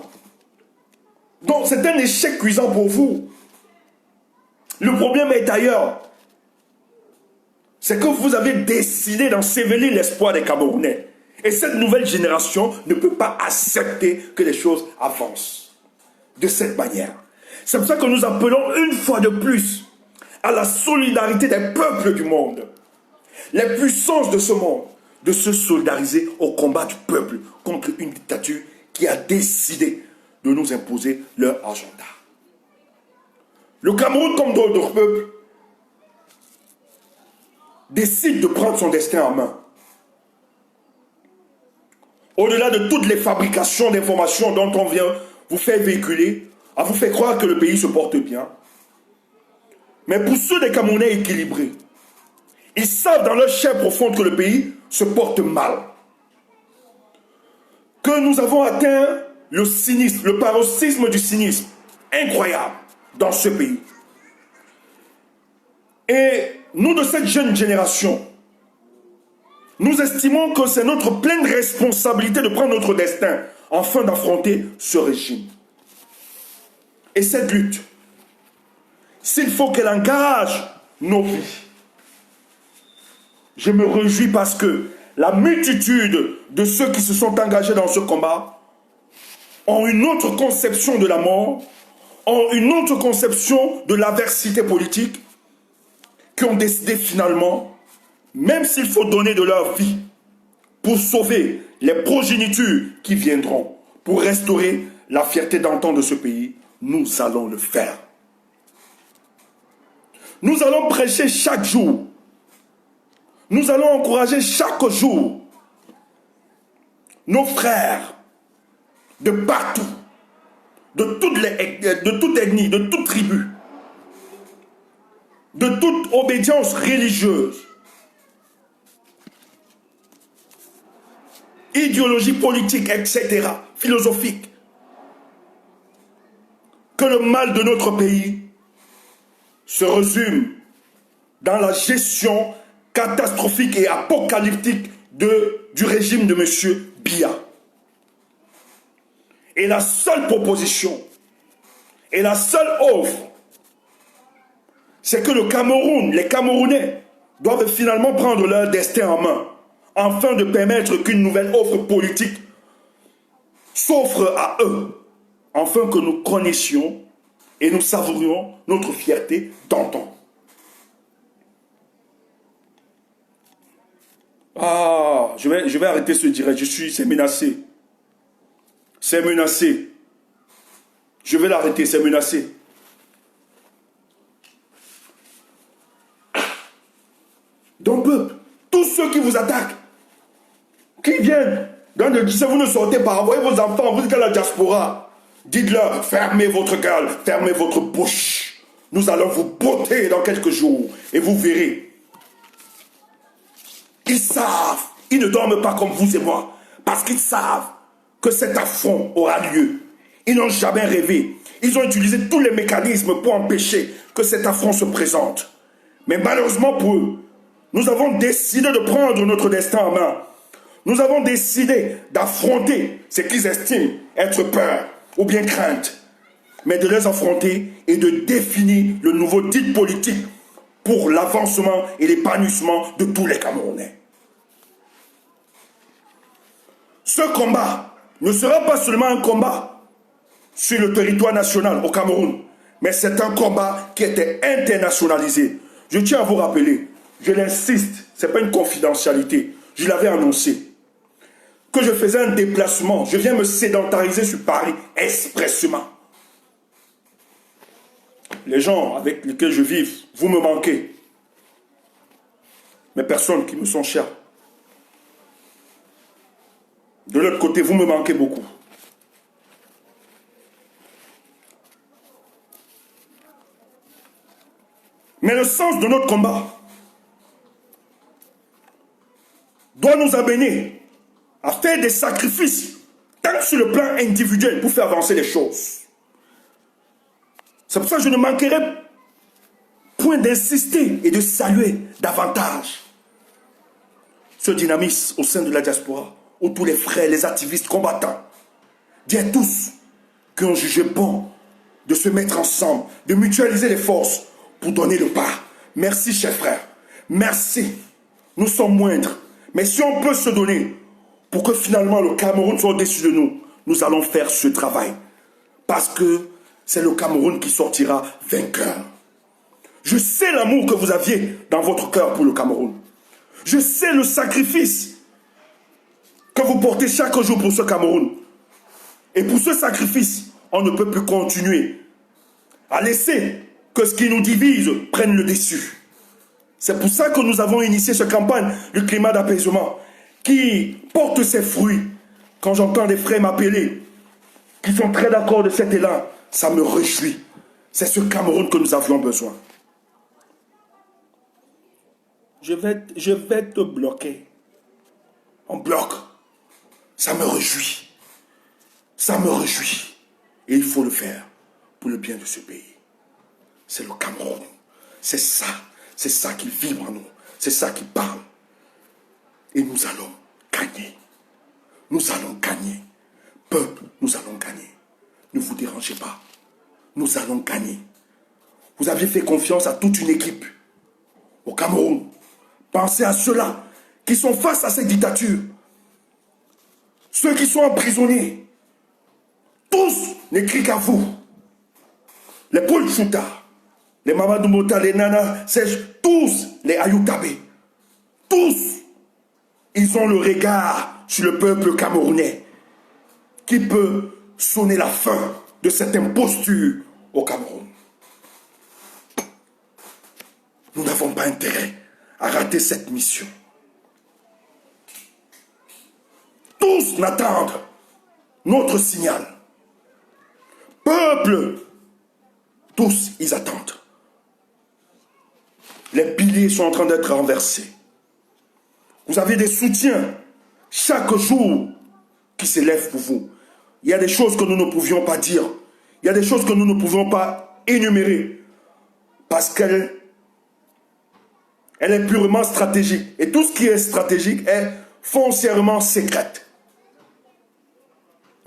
Donc c'est un échec cuisant pour vous. Le problème est ailleurs. C'est que vous avez décidé d'ensevelir l'espoir des Camerounais. Et cette nouvelle génération ne peut pas accepter que les choses avancent de cette manière. C'est pour ça que nous appelons une fois de plus à la solidarité des peuples du monde. Les puissances de ce monde, de se solidariser au combat du peuple contre une dictature qui a décidé de nous imposer leur agenda. Le Cameroun, comme d'autres peuples, décide de prendre son destin en main. Au-delà de toutes les fabrications d'informations dont on vient vous faire véhiculer, à vous faire croire que le pays se porte bien. Mais pour ceux des Camerounais équilibrés, ils savent dans leur chair profonde que le pays se porte mal. Que nous avons atteint le cynisme, le paroxysme du cynisme incroyable dans ce pays. Et nous, de cette jeune génération, nous estimons que c'est notre pleine responsabilité de prendre notre destin afin d'affronter ce régime. Et cette lutte, s'il faut qu'elle engage nos vies, je me réjouis parce que la multitude de ceux qui se sont engagés dans ce combat ont une autre conception de la mort, ont une autre conception de l'adversité politique, qui ont décidé finalement, même s'il faut donner de leur vie pour sauver les progénitures qui viendront, pour restaurer la fierté d'antan de ce pays, nous allons le faire. Nous allons prêcher chaque jour. Nous allons encourager chaque jour nos frères de partout, de toute ethnie, de toute tribu, de toute obédience religieuse, idéologie politique, etc., philosophique, que le mal de notre pays se résume dans la gestion catastrophique et apocalyptique du régime de M. Biya. Et la seule proposition et la seule offre, c'est que le Cameroun, les Camerounais, doivent finalement prendre leur destin en main, afin de permettre qu'une nouvelle offre politique s'offre à eux, afin que nous connaissions et nous savourions notre fierté d'antan. Ah, je vais arrêter ce direct. C'est menacé. C'est menacé. Je vais l'arrêter, c'est menacé. Donc, peuple, tous ceux qui vous attaquent, qui viennent, si vous ne sortez pas, envoyez vos enfants, vous êtes à la diaspora. Dites-leur, fermez votre gueule, fermez votre bouche. Nous allons vous botter dans quelques jours et vous verrez. Ils savent, ils ne dorment pas comme vous et moi, parce qu'ils savent que cet affront aura lieu. Ils n'ont jamais rêvé. Ils ont utilisé tous les mécanismes pour empêcher que cet affront se présente. Mais malheureusement pour eux, nous avons décidé de prendre notre destin en main. Nous avons décidé d'affronter ce qu'ils estiment être peur ou bien crainte, mais de les affronter et de définir le nouveau titre politique pour l'avancement et l'épanouissement de tous les Camerounais. Ce combat ne sera pas seulement un combat sur le territoire national au Cameroun, mais c'est un combat qui était internationalisé. Je tiens à vous rappeler, je l'insiste, ce n'est pas une confidentialité, je l'avais annoncé, que je faisais un déplacement, je viens me sédentariser sur Paris expressément. Les gens avec lesquels je vis, vous me manquez. Mais personnes qui me sont chères. De l'autre côté, vous me manquez beaucoup. Mais le sens de notre combat doit nous amener à faire des sacrifices, tant sur le plan individuel, pour faire avancer les choses. C'est pour ça que je ne manquerai point d'insister et de saluer davantage ce dynamisme au sein de la diaspora, où tous les frères, les activistes combattants, disent tous qui ont jugé bon de se mettre ensemble, de mutualiser les forces pour donner le pas. Merci, chers frères. Merci. Nous sommes moindres. Mais si on peut se donner pour que finalement le Cameroun soit au-dessus de nous, nous allons faire ce travail. Parce que c'est le Cameroun qui sortira vainqueur. Je sais l'amour que vous aviez dans votre cœur pour le Cameroun. Je sais le sacrifice que vous portez chaque jour pour ce Cameroun. Et pour ce sacrifice, on ne peut plus continuer à laisser que ce qui nous divise prenne le dessus. C'est pour ça que nous avons initié cette campagne du climat d'apaisement qui porte ses fruits. Quand j'entends des frères m'appeler, qui sont très d'accord de cet élan, ça me réjouit. C'est ce Cameroun que nous avions besoin. Je vais te bloquer. On bloque. Ça me réjouit. Ça me réjouit. Et il faut le faire pour le bien de ce pays. C'est le Cameroun. C'est ça qui vibre en nous. C'est ça qui parle. Et nous allons gagner. Nous allons gagner. Peuple, nous allons gagner. Ne vous dérangez pas. Nous allons gagner. Vous aviez fait confiance à toute une équipe au Cameroun. Pensez à ceux-là qui sont face à cette dictature. Ceux qui sont emprisonnés. Tous n'écrivent qu'à vous. Les Paul Chouta, les Mamadou Mota, les Nana Sej, tous les Ayoutabé. Tous, ils ont le regard sur le peuple camerounais qui peut sonner la fin de cette imposture au Cameroun. Nous n'avons pas intérêt à rater cette mission. Tous n'attendent notre signal. Peuple, tous ils attendent. Les piliers sont en train d'être renversés. Vous avez des soutiens chaque jour qui s'élèvent pour vous. Il y a des choses que nous ne pouvions pas dire. Il y a des choses que nous ne pouvons pas énumérer. Parce qu'elle est purement stratégique. Et tout ce qui est stratégique est foncièrement secrète.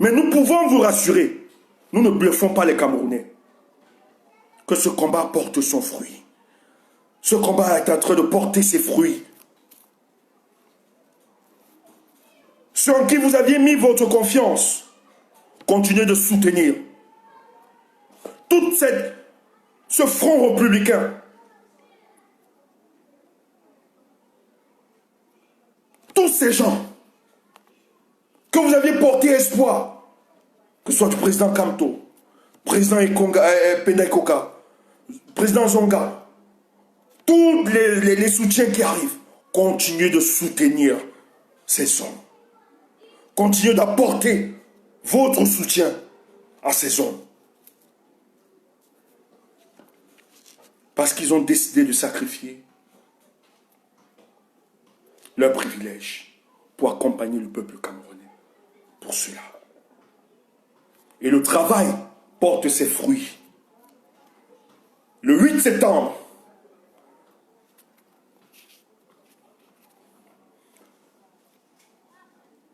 Mais nous pouvons vous rassurer. Nous ne bluffons pas les Camerounais. Que ce combat porte son fruit. Ce combat est en train de porter ses fruits. Ceux en qui vous aviez mis votre confiance, continuez de soutenir. Ce front républicain. Tous ces gens que vous aviez porté espoir, que ce soit le président Kamto, président Penda Ikoka, président Zonga, tous les soutiens qui arrivent, continuez de soutenir ces hommes. Continuez d'apporter votre soutien à ces hommes. Parce qu'ils ont décidé de sacrifier leurs privilèges pour accompagner le peuple camerounais. Pour cela. Et le travail porte ses fruits. Le 8 septembre,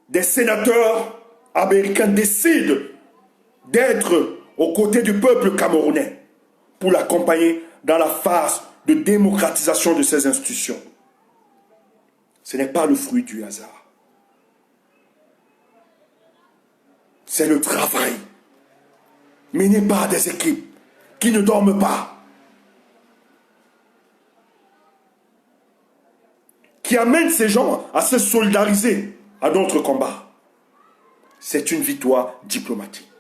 des sénateurs américains décident d'être aux côtés du peuple camerounais pour l'accompagner dans la phase de démocratisation de ces institutions. Ce n'est pas le fruit du hasard. C'est le travail mené par des équipes qui ne dorment pas, qui amènent ces gens à se solidariser à notre combat. C'est une victoire diplomatique.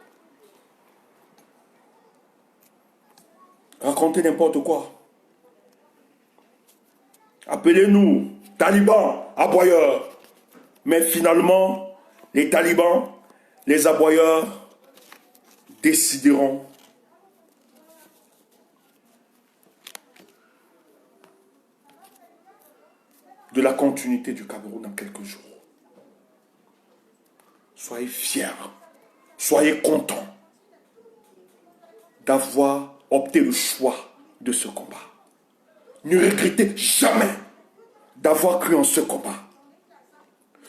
Racontez n'importe quoi. Appelez-nous talibans, aboyeurs. Mais finalement, les talibans, les aboyeurs décideront de la continuité du Cameroun dans quelques jours. Soyez fiers, soyez contents d'avoir opté le choix de ce combat. Ne regrettez jamais d'avoir cru en ce combat.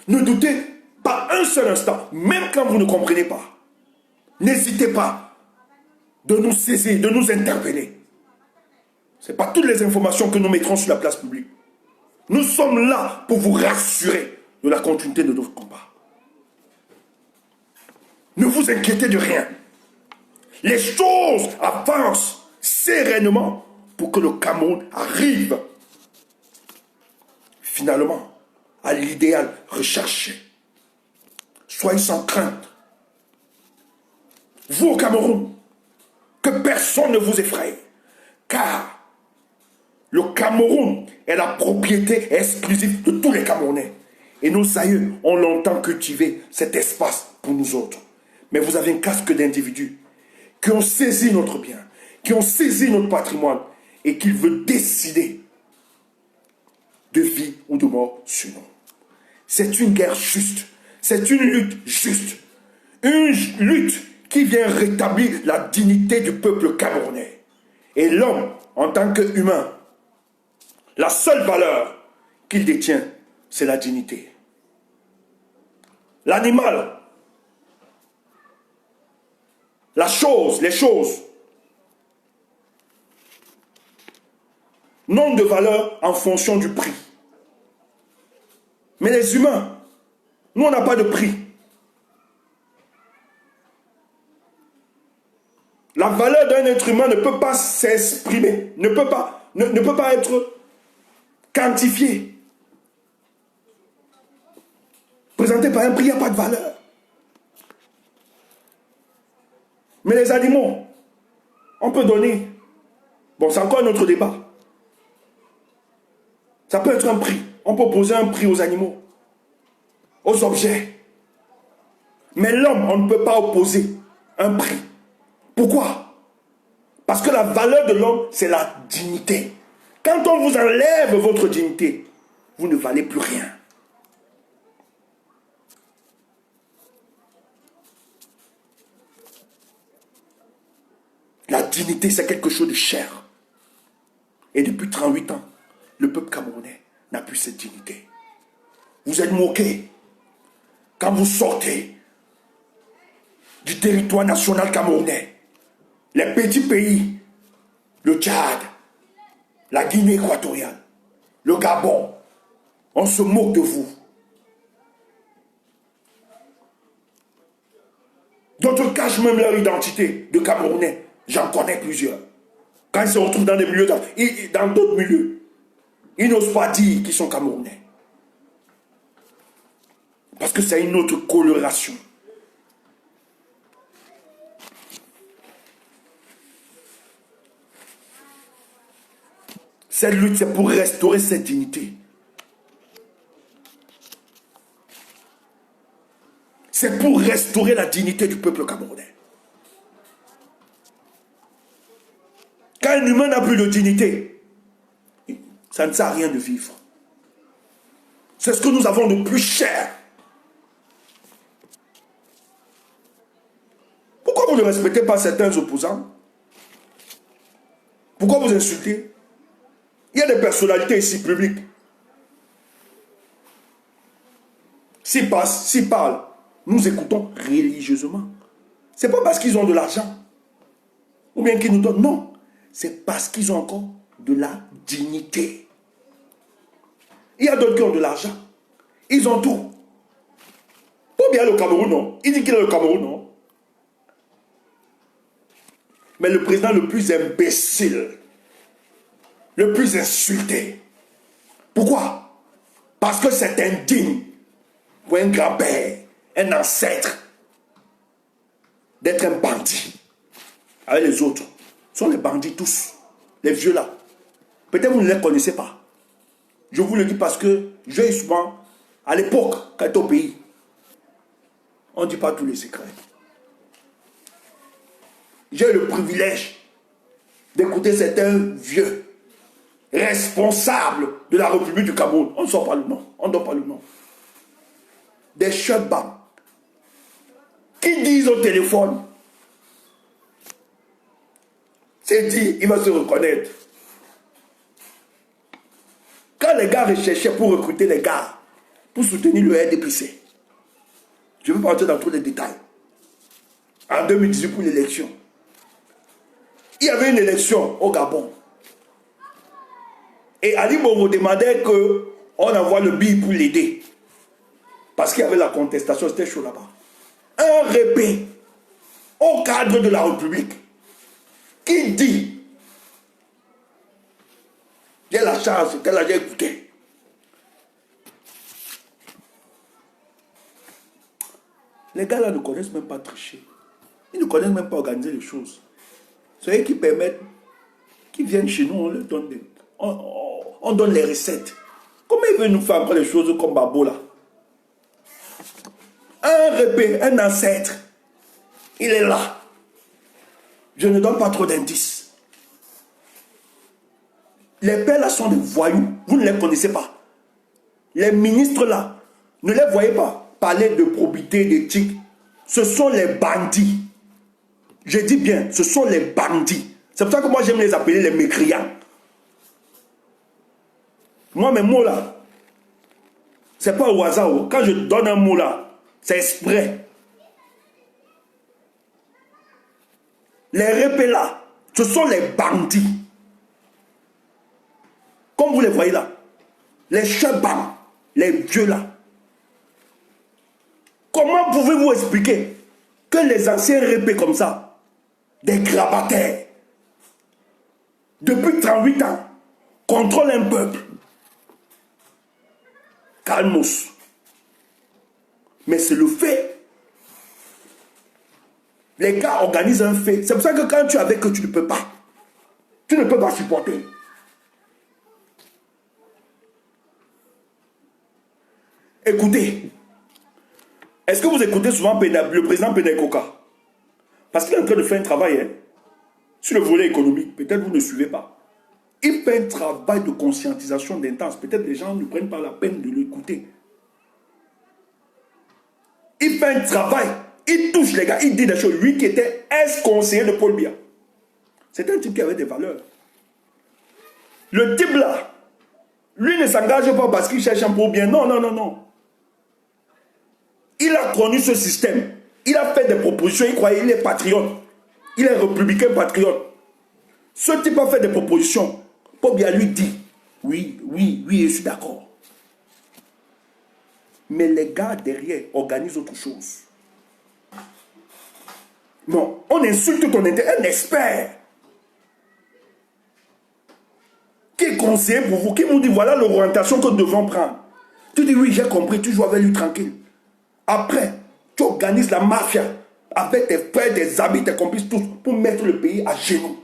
Ne doutez pas un seul instant, même quand vous ne comprenez pas. N'hésitez pas de nous saisir, de nous interpeller. Ce n'est pas toutes les informations que nous mettrons sur la place publique. Nous sommes là pour vous rassurer de la continuité de notre combat. Ne vous inquiétez de rien. Les choses avancent sereinement pour que le Cameroun arrive finalement à l'idéal recherché. Soyez sans crainte. Vous au Cameroun, que personne ne vous effraie, car le Cameroun est la propriété exclusive de tous les Camerounais. Et nos aïeux ont longtemps cultivé cet espace pour nous autres. Mais vous avez un casque d'individus qui ont saisi notre bien, qui ont saisi notre patrimoine et qui veulent décider de vie ou de mort sur nous. C'est une guerre juste, c'est une lutte juste, une lutte qui vient rétablir la dignité du peuple camerounais. Et l'homme, en tant qu'humain, la seule valeur qu'il détient, c'est la dignité. L'animal, la chose, les choses, n'ont de valeur en fonction du prix. Mais les humains, nous, on n'a pas de prix. La valeur d'un être humain ne peut pas s'exprimer, ne peut pas être quantifiée. Présenté par un prix, il n'y a pas de valeur. Mais les animaux, on peut donner. Bon, c'est encore un autre débat. Ça peut être un prix. On peut poser un prix aux animaux, aux objets. Mais l'homme, on ne peut pas opposer un prix. Pourquoi? Parce que la valeur de l'homme, c'est la dignité. Quand on vous enlève votre dignité, vous ne valez plus rien. La dignité, c'est quelque chose de cher. Et depuis 38 ans, le peuple camerounais n'a plus cette dignité. Vous êtes moqués quand vous sortez du territoire national camerounais. Les petits pays, le Tchad, la Guinée équatoriale, le Gabon, on se moque de vous. D'autres cachent même leur identité de Camerounais. J'en connais plusieurs. Quand ils se retrouvent dans des milieux, dans d'autres milieux, ils n'osent pas dire qu'ils sont Camerounais. Parce que c'est une autre coloration. Cette lutte, c'est pour restaurer cette dignité. C'est pour restaurer la dignité du peuple camerounais. Quand un humain n'a plus de dignité, ça ne sert à rien de vivre. C'est ce que nous avons de plus cher. Pourquoi vous ne respectez pas certains opposants? Pourquoi vous insultez? Il y a des personnalités ici publiques. S'ils passent, s'ils parlent, nous écoutons religieusement. Ce n'est pas parce qu'ils ont de l'argent ou bien qu'ils nous donnent. Non, c'est parce qu'ils ont encore de la dignité. Il y a d'autres qui ont de l'argent. Ils ont tout. Pour bien le Cameroun, non. Il dit qu'il est le Cameroun, non. Mais le président le plus imbécile, le plus insulté. Pourquoi? Parce que c'est indigne pour un grand-père, un ancêtre, d'être un bandit. Avec les autres. Ce sont les bandits tous. Les vieux là. Peut-être vous ne les connaissez pas. Je vous le dis parce que j'ai souvent, à l'époque, quand j'étais au pays, on ne dit pas tous les secrets. J'ai le privilège d'écouter certains vieux responsables de la République du Cameroun. On ne sort pas le nom. On ne donne pas le nom. Des chebans qui disent au téléphone, c'est dit, il va se reconnaître. Quand les gars recherchaient pour recruter les gars, pour soutenir le RDPC, je ne vais pas entrer dans tous les détails. En 2018 pour l'élection, il y avait une élection au Gabon. Et Ali Bongo demandait qu'on envoie le billet pour l'aider. Parce qu'il y avait la contestation, c'était chaud là-bas. Un répé au cadre de la République qui dit, j'ai la chance qu'elle a écouté. Les gars là ne connaissent même pas tricher. Ils ne connaissent même pas organiser les choses. C'est eux qui permettent, qui viennent chez nous, on leur donne on donne les recettes. Comment ils veulent nous faire encore les choses comme Babo là? Un répé, un ancêtre, il est là. Je ne donne pas trop d'indices. Les pères là sont des voyous, vous ne les connaissez pas. Les ministres là, ne les voyez pas parler de probité, d'éthique. Ce sont les bandits. Je dis bien, ce sont les bandits. C'est pour ça que moi j'aime les appeler les mécréants. Moi mes mots là, c'est pas au hasard. Quand je donne un mot là, c'est exprès. Les répés là, ce sont les bandits. Comme vous les voyez là. Les chebans, les vieux là. Comment pouvez-vous expliquer que les anciens répés comme ça, des grabataires, depuis 38 ans, contrôlent un peuple? Calmos. Mais c'est le fait. Les gars organisent un fait. C'est pour ça que quand tu es avec eux, tu ne peux pas. Tu ne peux pas supporter. Écoutez. Est-ce que vous écoutez souvent le président Penekoka? Parce qu'il est en train de faire un travail sur le volet économique. Peut-être vous ne suivez pas. Il fait un travail de conscientisation d'intense. Peut-être les gens ne prennent pas la peine de l'écouter. Il fait un travail. Il touche les gars. Il dit des choses. Lui qui était ex-conseiller de Paul Biya. C'est un type qui avait des valeurs. Le type là, lui ne s'engage pas parce qu'il cherche un pour bien. Non, non, non, non. Il a connu ce système. Il a fait des propositions. Il croyait qu'il est patriote. Il est républicain patriote. Ce type a fait des propositions. Paul Biya lui dit, oui, oui, oui, je suis d'accord. Mais les gars derrière organisent autre chose. Non, on insulte ton intérêt, un expert qui est conseiller pour vous, qui vous dit voilà l'orientation que nous devons prendre. Tu dis oui, j'ai compris, tu joues avec lui tranquille. Après, tu organises la mafia avec tes frères, tes amis, tes complices, tous, pour mettre le pays à genoux.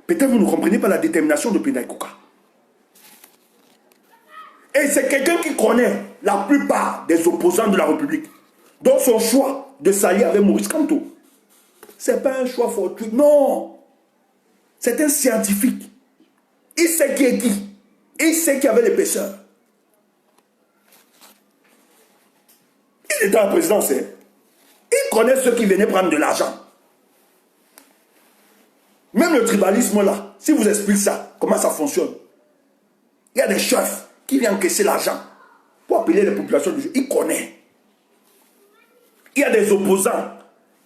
Peut-être vous ne comprenez pas la détermination de Penekoka. Et c'est quelqu'un qui connaît la plupart des opposants de la République. Donc son choix de s'allier avec Maurice Kamto. Ce n'est pas un choix fortuit. Non. C'est un scientifique. Il sait qui est qui. Il sait qui avait l'épaisseur. Il était à la présidence. Hein. Il connaît ceux qui venaient prendre de l'argent. Même le tribalisme là, si vous expliquez ça, comment ça fonctionne? Il y a des chefs qui viennent encaisser l'argent pour appeler les populations du jeu. Il connaît. Il y a des opposants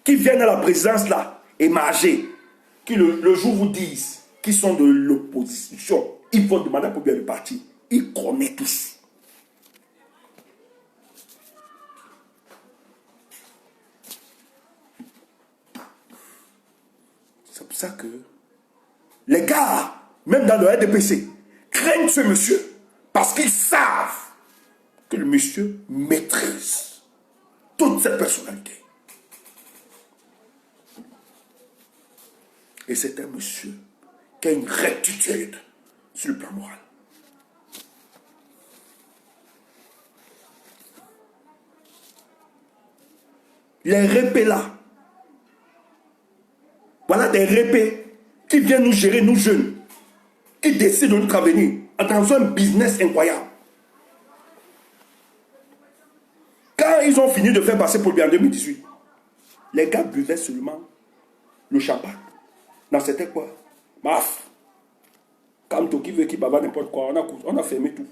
qui viennent à la présidence là, émarger, qui le jour vous disent qu'ils sont de l'opposition, ils vont demander à Paul-Biya de partir. Il connaît tous. C'est pour ça que les gars, même dans le RDPC, craignent ce monsieur parce qu'ils savent que le monsieur maîtrise toute cette personnalité. Et c'est un monsieur qui a une rectitude sur le plan moral. Les répés là, voilà des répés qui viennent nous gérer, nous jeunes, qui décident de notre avenir dans un business incroyable. Quand ils ont fini de faire passer Paul-Biya en 2018, les gars buvaient seulement le champagne. Non, c'était quoi? Maf. Quand Toki veut qui bava n'importe quoi, on a fermé tout.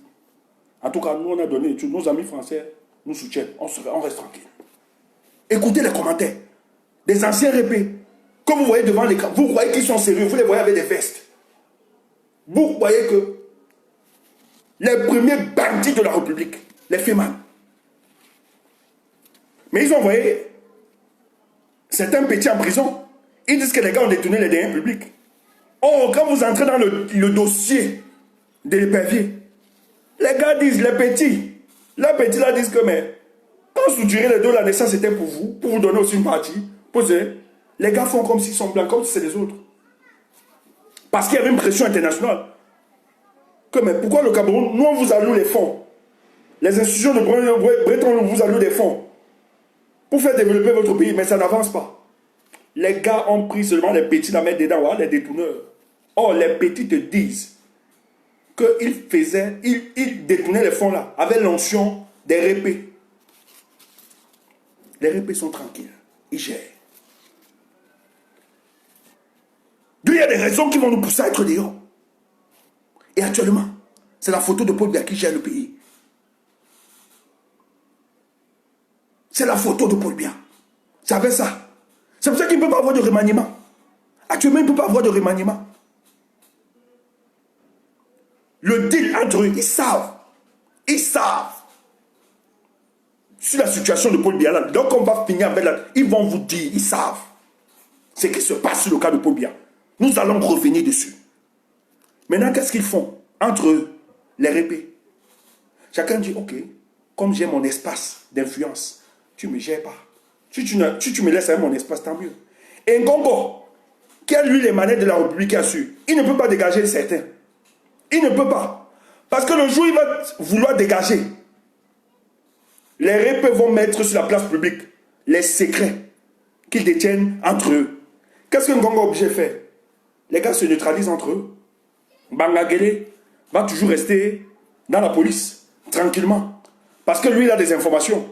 En tout cas, nous, on a donné tout. Nos amis français nous soutiennent. On reste tranquille. Écoutez les commentaires des anciens répés. Comme vous voyez devant l'écran, vous croyez qu'ils sont sérieux, vous les voyez avec des vestes. Vous voyez que les premiers bandits de la République, les Féman. Mais ils ont envoyé certains petits en prison. Ils disent que les gars ont détourné les deniers publics. Or, quand vous entrez dans le dossier de l'épervier, les gars disent, les petits là disent que, mais, quand vous tirez les deux, la naissance c'était pour vous donner aussi une partie. Posez. Les gars font comme s'ils sont blancs, comme si c'est les autres. Parce qu'il y avait une pression internationale. Que, mais pourquoi le Cameroun, nous on vous alloue les fonds. Les institutions de Bretton vous allouent des fonds pour faire développer votre pays, mais ça n'avance pas. Les gars ont pris seulement les petits à mettre dedans, les détourneurs. Or, les petits te disent qu'ils détournaient les fonds là, avec l'onction des répés. Les répés sont tranquilles, ils gèrent. Il y a des raisons qui vont nous pousser à être dehors. Et actuellement, c'est la photo de Paul-Biya qui gère le pays. C'est la photo de Paul-Biya. Vous savez ça? C'est pour ça qu'il ne peut pas avoir de remaniement. Actuellement, il ne peut pas avoir de remaniement. Le deal entre eux, ils savent. Ils savent. Sur la situation de Paul-Biya là. Donc on va finir avec la... Ils vont vous dire, ils savent ce qui se passe sur le cas de Paul-Biya. Nous allons revenir dessus. Maintenant, qu'est-ce qu'ils font entre eux, les répés? Chacun dit, ok, comme j'ai mon espace d'influence, tu ne me gères pas. Si tu me laisses avec mon espace, tant mieux. Et Ngongo, qui a lui les manettes de la République a su, il ne peut pas dégager certains. Il ne peut pas. Parce que le jour où il va vouloir dégager, les répés vont mettre sur la place publique les secrets qu'ils détiennent entre eux. Qu'est-ce que Ngongo est obligé de faire? Les gars se neutralisent entre eux. Bangagele va toujours rester dans la police, tranquillement. Parce que lui, il a des informations.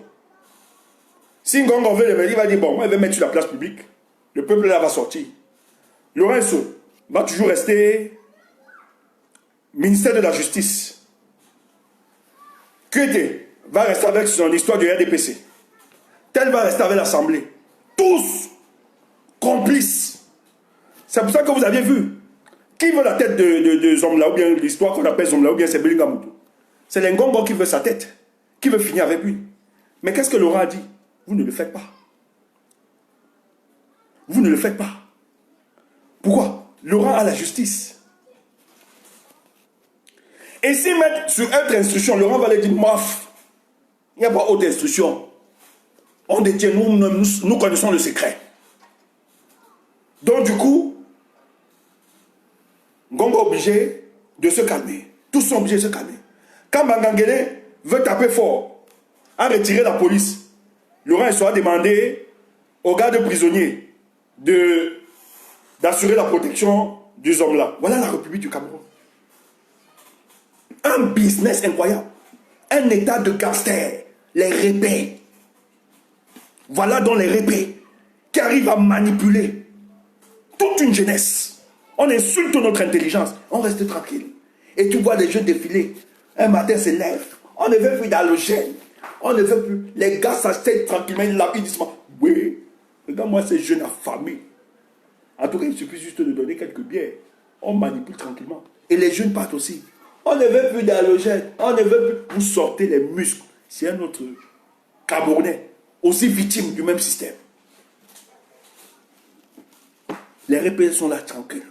Si Ngongo veut le mettre, il va dire, bon, moi, il va mettre sur la place publique. Le peuple là va sortir. Lorenzo va toujours rester ministère de la Justice. QT va rester avec son histoire du RDPC. Tel va rester avec l'Assemblée. Tous complices. C'est pour ça que vous aviez vu. Qui veut la tête de Zomla, ou bien l'histoire qu'on appelle Zomla, ou bien c'est Belinga Moutou? C'est l'Ngongo qui veut sa tête, qui veut finir avec lui. Mais qu'est-ce que Laurent a dit? Vous ne le faites pas. Vous ne le faites pas. Pourquoi? Laurent a la justice. Et s'ils mettent sur autre instruction, Laurent va leur dire, mof, il n'y a pas autre instruction. On détient, nous connaissons le secret. Donc du coup, Ngongo est obligé de se calmer. Tous sont obligés de se calmer. Quand Bangangele veut taper fort, à retirer la police, Laurent sera demandé aux gardes prisonniers d'assurer la protection des hommes-là. Voilà la République du Cameroun. Un business incroyable. Un état de gangsters. Les répés. Voilà donc les répés qui arrivent à manipuler toute une jeunesse. On insulte notre intelligence. On reste tranquille. Et tu vois les jeunes défiler. Un matin se lève. On ne veut plus d'halogène. On ne veut plus. Les gars s'achètent tranquillement. Ils disent, oui, regarde-moi ces jeunes affamés. En tout cas, il suffit juste de donner quelques bières. On manipule tranquillement. Et les jeunes partent aussi. On ne veut plus d'halogène. On ne veut plus. Vous sortez les muscles. C'est un autre Camerounais, aussi victime du même système. Les répétés sont là, tranquilles.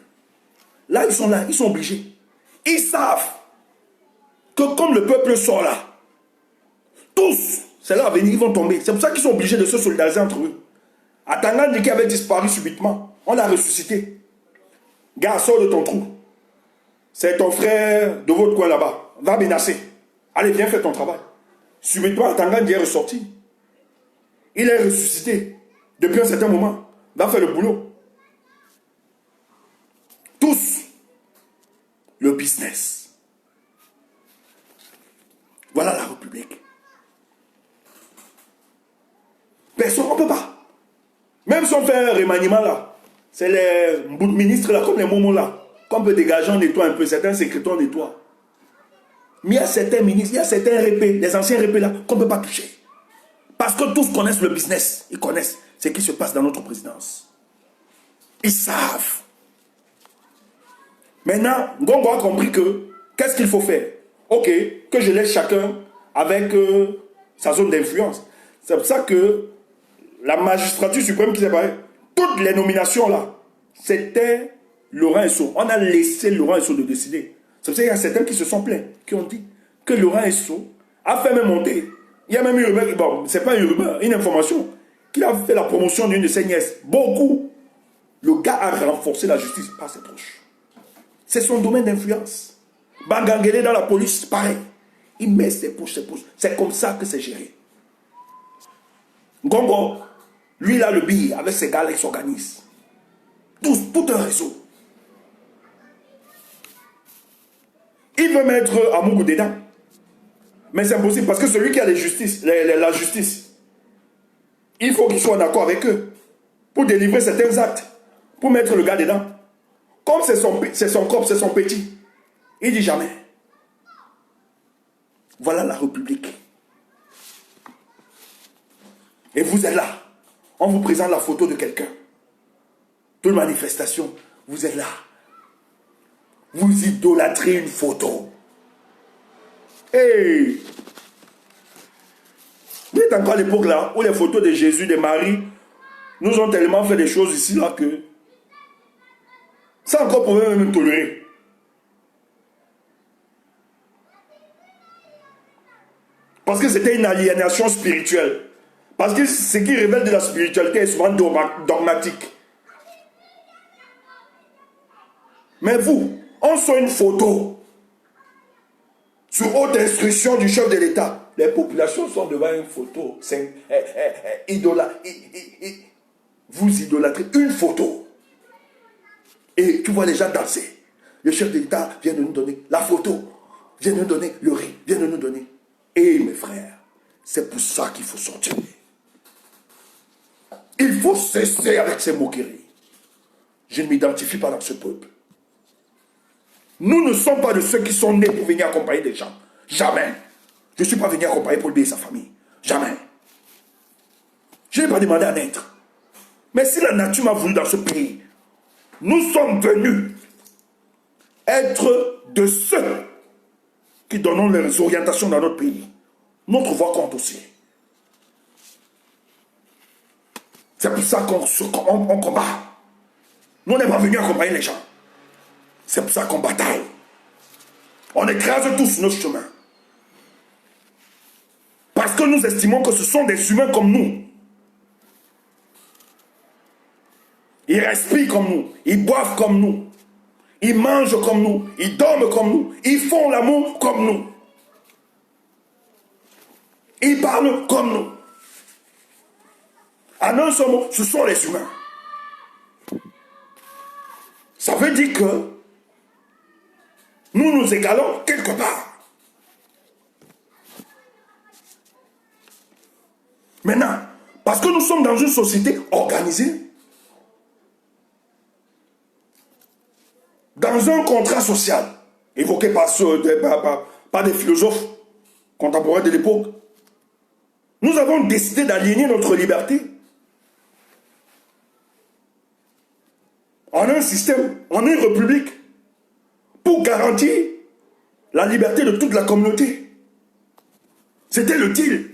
Là, ils sont obligés. Ils savent que comme le peuple sort là, tous, c'est là à venir, ils vont tomber. C'est pour ça qu'ils sont obligés de se solidariser entre eux. Atangandi qui avait disparu subitement, on l'a ressuscité. Gars, sors de ton trou. C'est ton frère de votre coin là-bas. Va menacer. Allez, viens faire ton travail. Subitement, Atangandi est ressorti. Il est ressuscité. Depuis un certain moment, va faire le boulot. Tous. Le business. Voilà la République. Personne, on ne peut pas. Même si on fait un remaniement là, c'est les ministres là, comme les moments là, qu'on peut dégager, on nettoie un peu, certains secrétaires on nettoie. Mais il y a certains ministres, il y a certains répés, les anciens répés là, qu'on ne peut pas toucher. Parce que tous connaissent le business, ils connaissent ce qui se passe dans notre présidence. Ils savent. Maintenant, Ngongo a compris que, qu'est-ce qu'il faut faire? Ok, que je laisse chacun avec sa zone d'influence. C'est pour ça que la magistrature suprême qui s'est parlé, toutes les nominations là, c'était Laurent Esso. On a laissé Laurent Esso de décider. C'est pour ça qu'il y a certains qui se sont plaints, qui ont dit que Laurent Esso a fait même monter. Il y a même une rumeur, bon, c'est pas une rumeur, une information, qu'il a fait la promotion d'une de ses nièces. Beaucoup. Le gars a renforcé la justice par ses proches. C'est son domaine d'influence. Bangangele dans la police, pareil. Il met ses poches. C'est comme ça que c'est géré. Ngongo, lui, il a le billet. Avec ses gars-là, il s'organise. Tout un réseau. Il veut mettre Amougou dedans. Mais c'est impossible parce que celui qui a la justice, il faut qu'il soit en accord avec eux pour délivrer certains actes, pour mettre le gars dedans. Comme c'est son corps, c'est son petit. Il dit jamais. Voilà la République. Et vous êtes là. On vous présente la photo de quelqu'un. Toute manifestation, vous êtes là. Vous idolâtrez une photo. Hey! Vous êtes encore à l'époque là où les photos de Jésus, de Marie, nous ont tellement fait des choses ici là que ça encore pouvait même tolérer. Parce que c'était une aliénation spirituelle. Parce que ce qui révèle de la spiritualité est souvent dogmatique. Mais vous, on sort une photo sur haute instruction du chef de l'État. Les populations sont devant une photo. Vous idolâtrez une photo. Et tu vois les gens danser. Le chef de l'État vient de nous donner la photo, vient de nous donner le riz, vient de nous donner. Et mes frères, c'est pour ça qu'il faut sortir. Il faut cesser avec ces moqueries. Je ne m'identifie pas dans ce peuple. Nous ne sommes pas de ceux qui sont nés pour venir accompagner des gens. Jamais. Je ne suis pas venu accompagner Paul Biya et sa famille. Jamais. Je n'ai pas demandé à naître. Mais si la nature m'a voulu dans ce pays, nous sommes venus être de ceux qui donnons les orientations dans notre pays. Notre voix compte aussi. C'est pour ça qu'on combat. Nous n'est pas venus accompagner les gens. C'est pour ça qu'on bataille. On écrase tous nos chemins. Parce que nous estimons que ce sont des humains comme nous. Ils respirent comme nous. Ils boivent comme nous. Ils mangent comme nous. Ils dorment comme nous. Ils font l'amour comme nous. Ils parlent comme nous. En un seul mot, ce sont les humains. veut dire que nous nous égalons quelque part. Maintenant, parce que nous sommes dans une société organisée, dans un contrat social, évoqué par des philosophes contemporains de l'époque, nous avons décidé d'aliéner notre liberté en un système, en une république, pour garantir la liberté de toute la communauté. C'était le deal.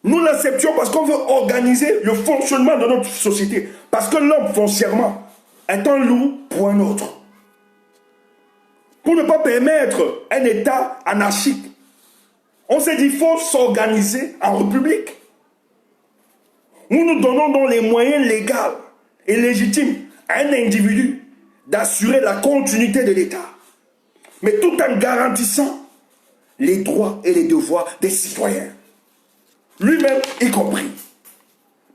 Nous l'acceptions parce qu'on veut organiser le fonctionnement de notre société. Parce que l'homme, foncièrement, est un loup pour un autre. Pour ne pas permettre un État anarchique, on s'est dit qu'il faut s'organiser en république. Nous nous donnons donc les moyens légaux et légitimes à un individu d'assurer la continuité de l'État, mais tout en garantissant les droits et les devoirs des citoyens, lui-même y compris.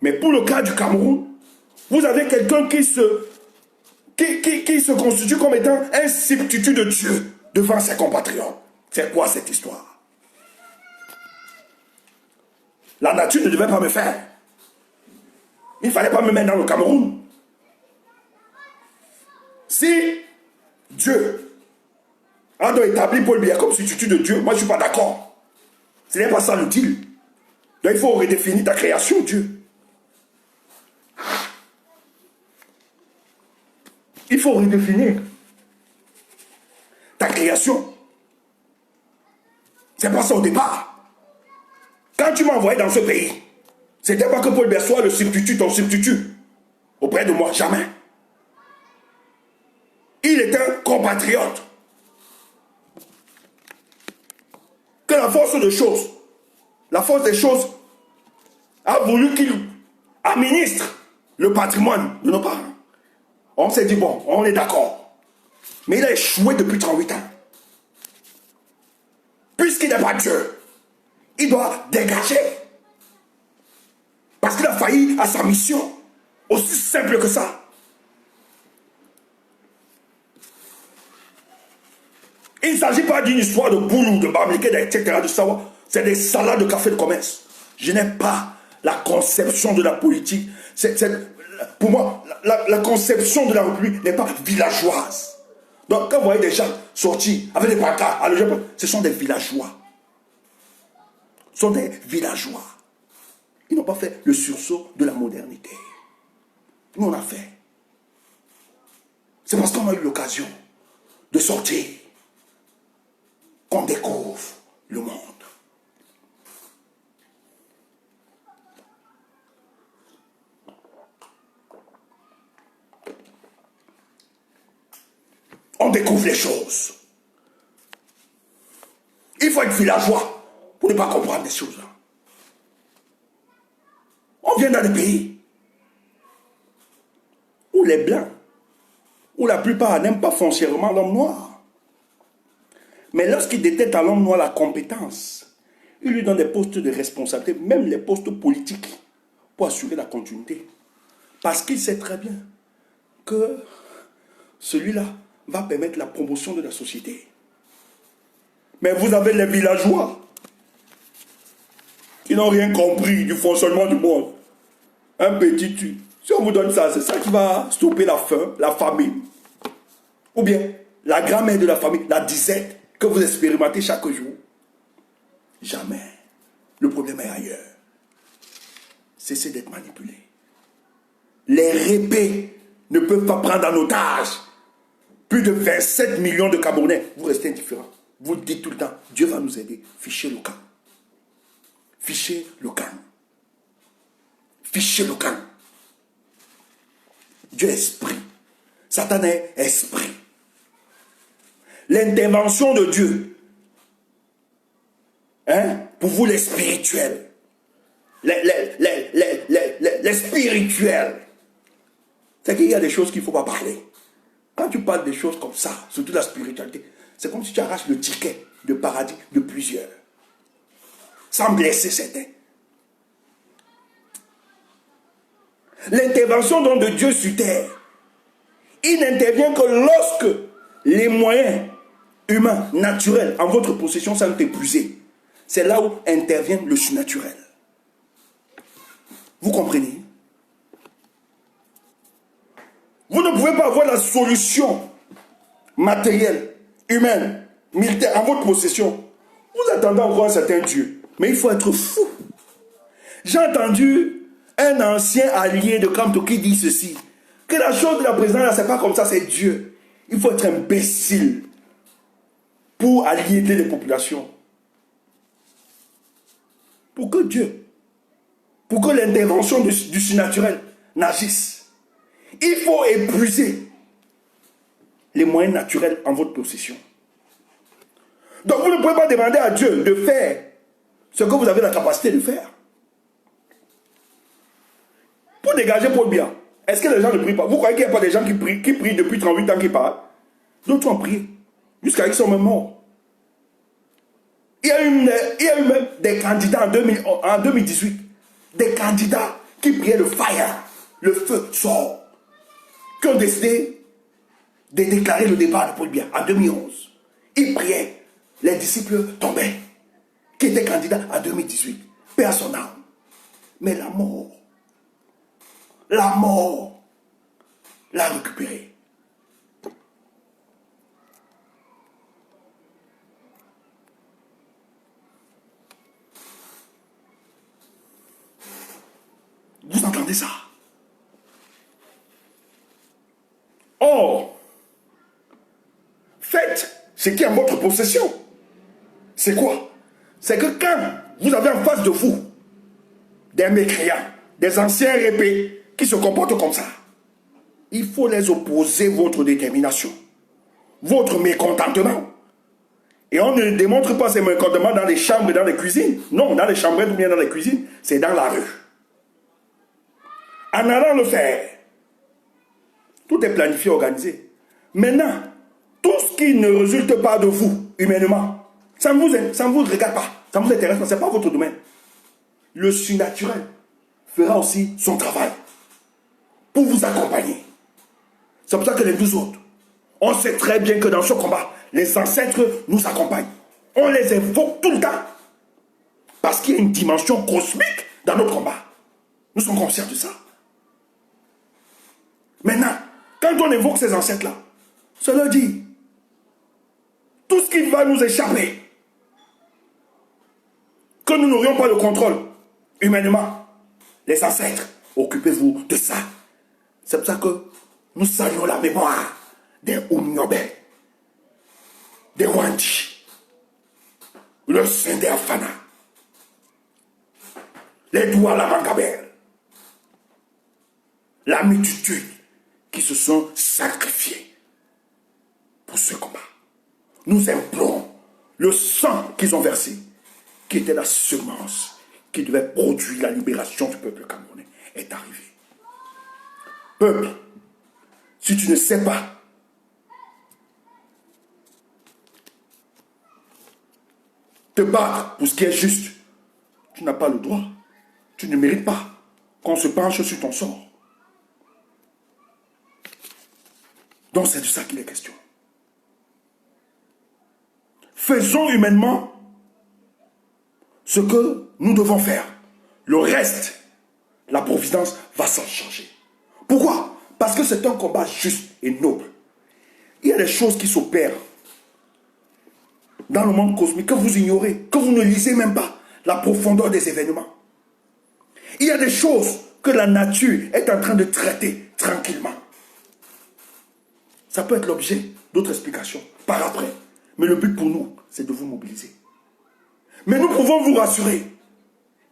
Mais pour le cas du Cameroun, vous avez quelqu'un qui se constitue comme étant un substitut de Dieu devant ses compatriotes. C'est quoi cette histoire? La nature ne devait pas me faire. Il ne fallait pas me mettre dans le Cameroun. Si Dieu a donc établi Paul Biya comme substitut de Dieu, moi je ne suis pas d'accord. Ce n'est pas ça le deal. Donc il faut redéfinir ta création, Dieu. Il faut redéfinir ta création. C'est pas ça au départ. Quand tu m'as envoyé dans ce pays, c'était pas que Paul Biya soit le substitut, ton substitut auprès de moi, jamais. Il est un compatriote. Que la force des choses a voulu qu'il administre le patrimoine de nos parents. On s'est dit, bon, on est d'accord. Mais il a échoué depuis 38 ans. Puisqu'il n'est pas Dieu, il doit dégager. Parce qu'il a failli à sa mission. Aussi simple que ça. Il ne s'agit pas d'une histoire de boulot, de bamliquet, etc. de savoir. C'est des salades de café de commerce. Je n'ai pas la conception de la politique. Pour moi, la conception de la République n'est pas villageoise. Donc, quand vous voyez des gens sortis avec des pancartes, ce sont des villageois. Ce sont des villageois. Ils n'ont pas fait le sursaut de la modernité. Nous, on a fait. C'est parce qu'on a eu l'occasion de sortir qu'on découvre le monde. On découvre les choses. Il faut être villageois pour ne pas comprendre des choses. On vient dans des pays où les blancs, où la plupart n'aiment pas foncièrement l'homme noir. Mais lorsqu'il détecte à l'homme noir la compétence, il lui donne des postes de responsabilité, même les postes politiques, pour assurer la continuité. Parce qu'il sait très bien que celui-là va permettre la promotion de la société. Mais vous avez les villageois qui n'ont rien compris du fonctionnement du monde. Un petit tu. Si on vous donne ça, c'est ça qui va stopper la faim, la famine. Ou bien la grand-mère de la famille, la disette que vous expérimentez chaque jour. Jamais. Le problème est ailleurs. Cessez d'être manipulé. Les répés ne peuvent pas prendre en otage plus de 27 millions de Camerounais. Vous restez indifférents. Vous dites tout le temps, Dieu va nous aider. Fichez le camp. Fichez le camp. Fichez le camp. Dieu est esprit. Satan est esprit. L'intervention de Dieu, pour vous les spirituels, les spirituels, c'est qu'il y a des choses qu'il ne faut pas parler. Quand tu parles des choses comme ça, surtout la spiritualité, c'est comme si tu arraches le ticket de paradis de plusieurs, sans blesser certains. L'intervention donc de Dieu sur terre, il n'intervient que lorsque les moyens humains, naturels, en votre possession sont épuisés. C'est là où intervient le surnaturel. Vous comprenez? Vous ne pouvez pas avoir la solution matérielle, humaine, militaire en votre possession. Vous attendez encore un certain Dieu. Mais il faut être fou. J'ai entendu un ancien allié de Kamto qui dit ceci, que la chose de la présidence, c'est pas comme ça, c'est Dieu. Il faut être imbécile pour allier les populations. Pour que Dieu, pour que l'intervention du surnaturel n'agisse, il faut épuiser les moyens naturels en votre possession. Donc vous ne pouvez pas demander à Dieu de faire ce que vous avez la capacité de faire. Pour dégager Paul Biya, est-ce que les gens ne prient pas? Vous croyez qu'il n'y a pas des gens qui prient depuis 38 ans qui parlent? D'autres ont prié, jusqu'à qu'ils sont même morts. Il y a eu même des candidats en 2018, des candidats qui priaient le fire, le feu sort, qui ont décidé de déclarer le départ de Paul Biya en 2011. Ils priaient, les disciples tombaient, qui étaient candidats en 2018, paix à son âme. Mais la mort l'a récupéré. Vous entendez ça? Or, faites ce qui est en votre possession. C'est quoi? C'est que quand vous avez en face de vous des mécréants, des anciens répés qui se comportent comme ça, il faut les opposer votre détermination, votre mécontentement. Et on ne démontre pas ces mécontentements dans les chambres et dans les cuisines. Non, dans les chambres ou bien dans les cuisines, c'est dans la rue. En allant le faire, tout est planifié, organisé. Maintenant, tout ce qui ne résulte pas de vous, humainement, ça ne vous regarde pas, ça ne vous intéresse pas, ce n'est pas votre domaine. Le surnaturel fera aussi son travail pour vous accompagner. C'est pour ça que les deux autres, on sait très bien que dans ce combat, les ancêtres nous accompagnent. On les invoque tout le temps. Parce qu'il y a une dimension cosmique dans notre combat. Nous sommes conscients de ça. Maintenant, quand on évoque ces ancêtres-là, cela dit, tout ce qui va nous échapper, que nous n'aurions pas le contrôle, humainement, les ancêtres, occupez-vous de ça. C'est pour ça que nous saluons la mémoire des Oumniobe, des Wandi, le Sende Afana, les Douala Mangabel, la multitude qui se sont sacrifiés pour ce combat. Nous implorons le sang qu'ils ont versé, qui était la semence qui devait produire la libération du peuple camerounais, est arrivé. Peuple, si tu ne sais pas te battre pour ce qui est juste, tu n'as pas le droit. Tu ne mérites pas qu'on se penche sur ton sort. Donc c'est de ça qu'il est question. Faisons humainement ce que nous devons faire. Le reste, la providence va s'en charger. Pourquoi? Parce que c'est un combat juste et noble. Il y a des choses qui s'opèrent dans le monde cosmique que vous ignorez, que vous ne lisez même pas la profondeur des événements. Il y a des choses que la nature est en train de traiter tranquillement. Ça peut être l'objet d'autres explications par après. Mais le but pour nous, c'est de vous mobiliser. Mais nous pouvons vous rassurer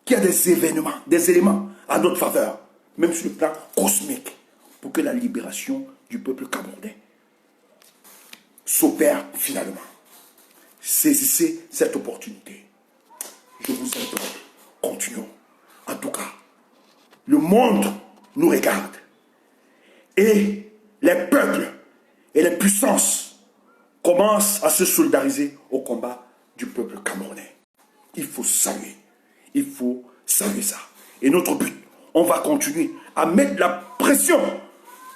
qu'il y a des événements, des éléments à notre faveur, même sur le plan cosmique, pour que la libération du peuple camerounais s'opère finalement. Saisissez cette opportunité. Je vous implore, continuons. En tout cas, le monde nous regarde. Et les peuples et les puissances commencent à se solidariser au combat du peuple camerounais. Il faut saluer. Il faut saluer ça. Et notre but, on va continuer à mettre la pression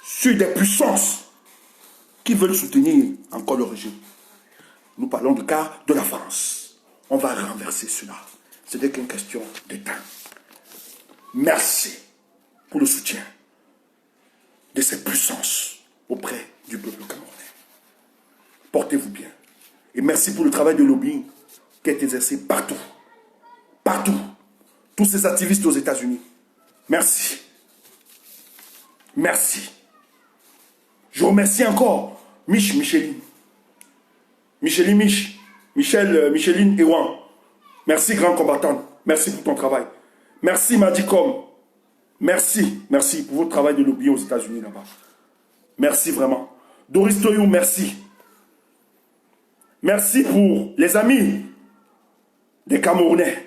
sur des puissances qui veulent soutenir encore le régime. Nous parlons du cas de la France. On va renverser cela. Ce n'est qu'une question de temps. Merci pour le soutien de ces puissances auprès du peuple camerounais. Portez-vous bien. Et merci pour le travail de lobbying qui est exercé partout. Partout. Tous ces activistes aux États-Unis. Merci. Merci. Je remercie encore Micheline. Micheline Ewan. Merci, grand combattant. Merci pour ton travail. Merci, Madicom. Merci pour votre travail de lobby aux États-Unis là-bas. Merci vraiment. Doris Toyou, merci. Merci pour les amis des Camerounais.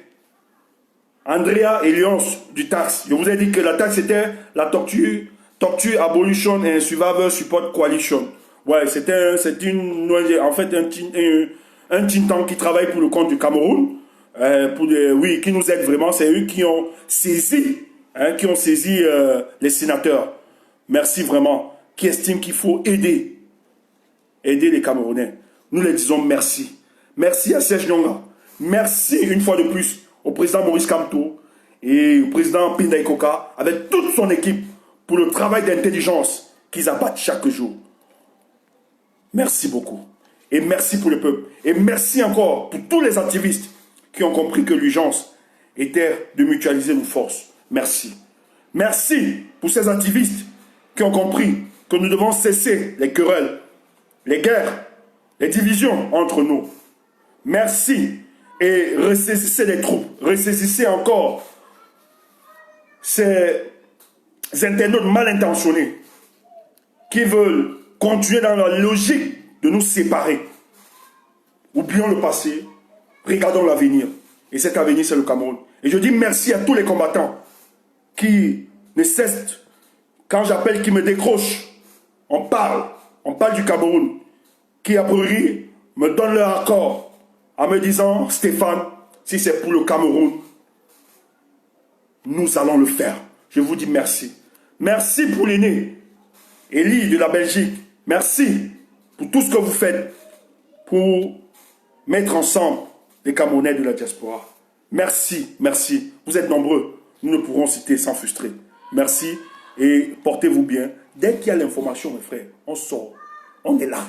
Andrea et Lyons du TAX. Je vous ai dit que la TAX c'était la Torture Abolition and Survivor Support Coalition. Ouais, c'est une ONG, en fait un think tank qui travaille pour le compte du Cameroun. Qui nous aide vraiment. C'est eux qui ont saisi, les sénateurs. Merci vraiment. Qui estiment qu'il faut aider les Camerounais. Nous les disons merci. Merci à Serge Nyonga. Merci une fois de plus au président Maurice Kamto et au président Pinda Ikoka avec toute son équipe pour le travail d'intelligence qu'ils abattent chaque jour. Merci beaucoup. Et merci pour le peuple. Et merci encore pour tous les activistes qui ont compris que l'urgence était de mutualiser nos forces. Merci. Merci pour ces activistes qui ont compris que nous devons cesser les querelles, les guerres, les divisions entre nous. Merci. Et ressaisissez les troupes. Ressaisissez encore ces internautes mal intentionnés qui veulent continuer dans la logique de nous séparer. Oublions le passé, regardons l'avenir. Et cet avenir, c'est le Cameroun. Et je dis merci à tous les combattants qui ne cessent, quand j'appelle, qui me décrochent. On parle du Cameroun, qui a priori me donnent leur accord en me disant, Stéphane, si c'est pour le Cameroun, nous allons le faire. Je vous dis merci. Merci pour l'aîné, Elie de la Belgique. Merci pour tout ce que vous faites pour mettre ensemble les Camerounais de la diaspora. Merci, merci. Vous êtes nombreux. Nous ne pourrons citer sans frustrer. Merci et portez-vous bien. Dès qu'il y a l'information, mes frères, on sort. On est là.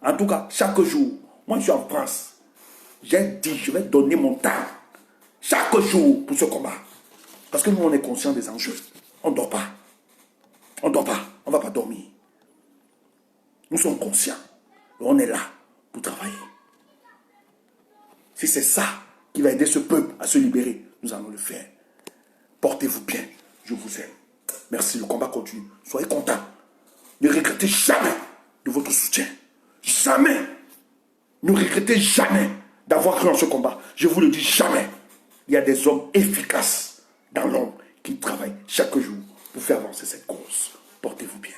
En tout cas, chaque jour, moi je suis en France. J'ai dit, je vais donner mon temps chaque jour pour ce combat. Parce que nous, on est conscient des enjeux. On ne dort pas. On ne dort pas. On ne va pas dormir. Nous sommes conscients. Et on est là pour travailler. Si c'est ça qui va aider ce peuple à se libérer, nous allons le faire. Portez-vous bien. Je vous aime. Merci. Le combat continue. Soyez contents. Ne regrettez jamais de votre soutien. Jamais. Ne regrettez jamais d'avoir cru en ce combat. Je vous le dis jamais. Il y a des hommes efficaces dans l'ombre qui travaillent chaque jour pour faire avancer cette cause. Portez-vous bien.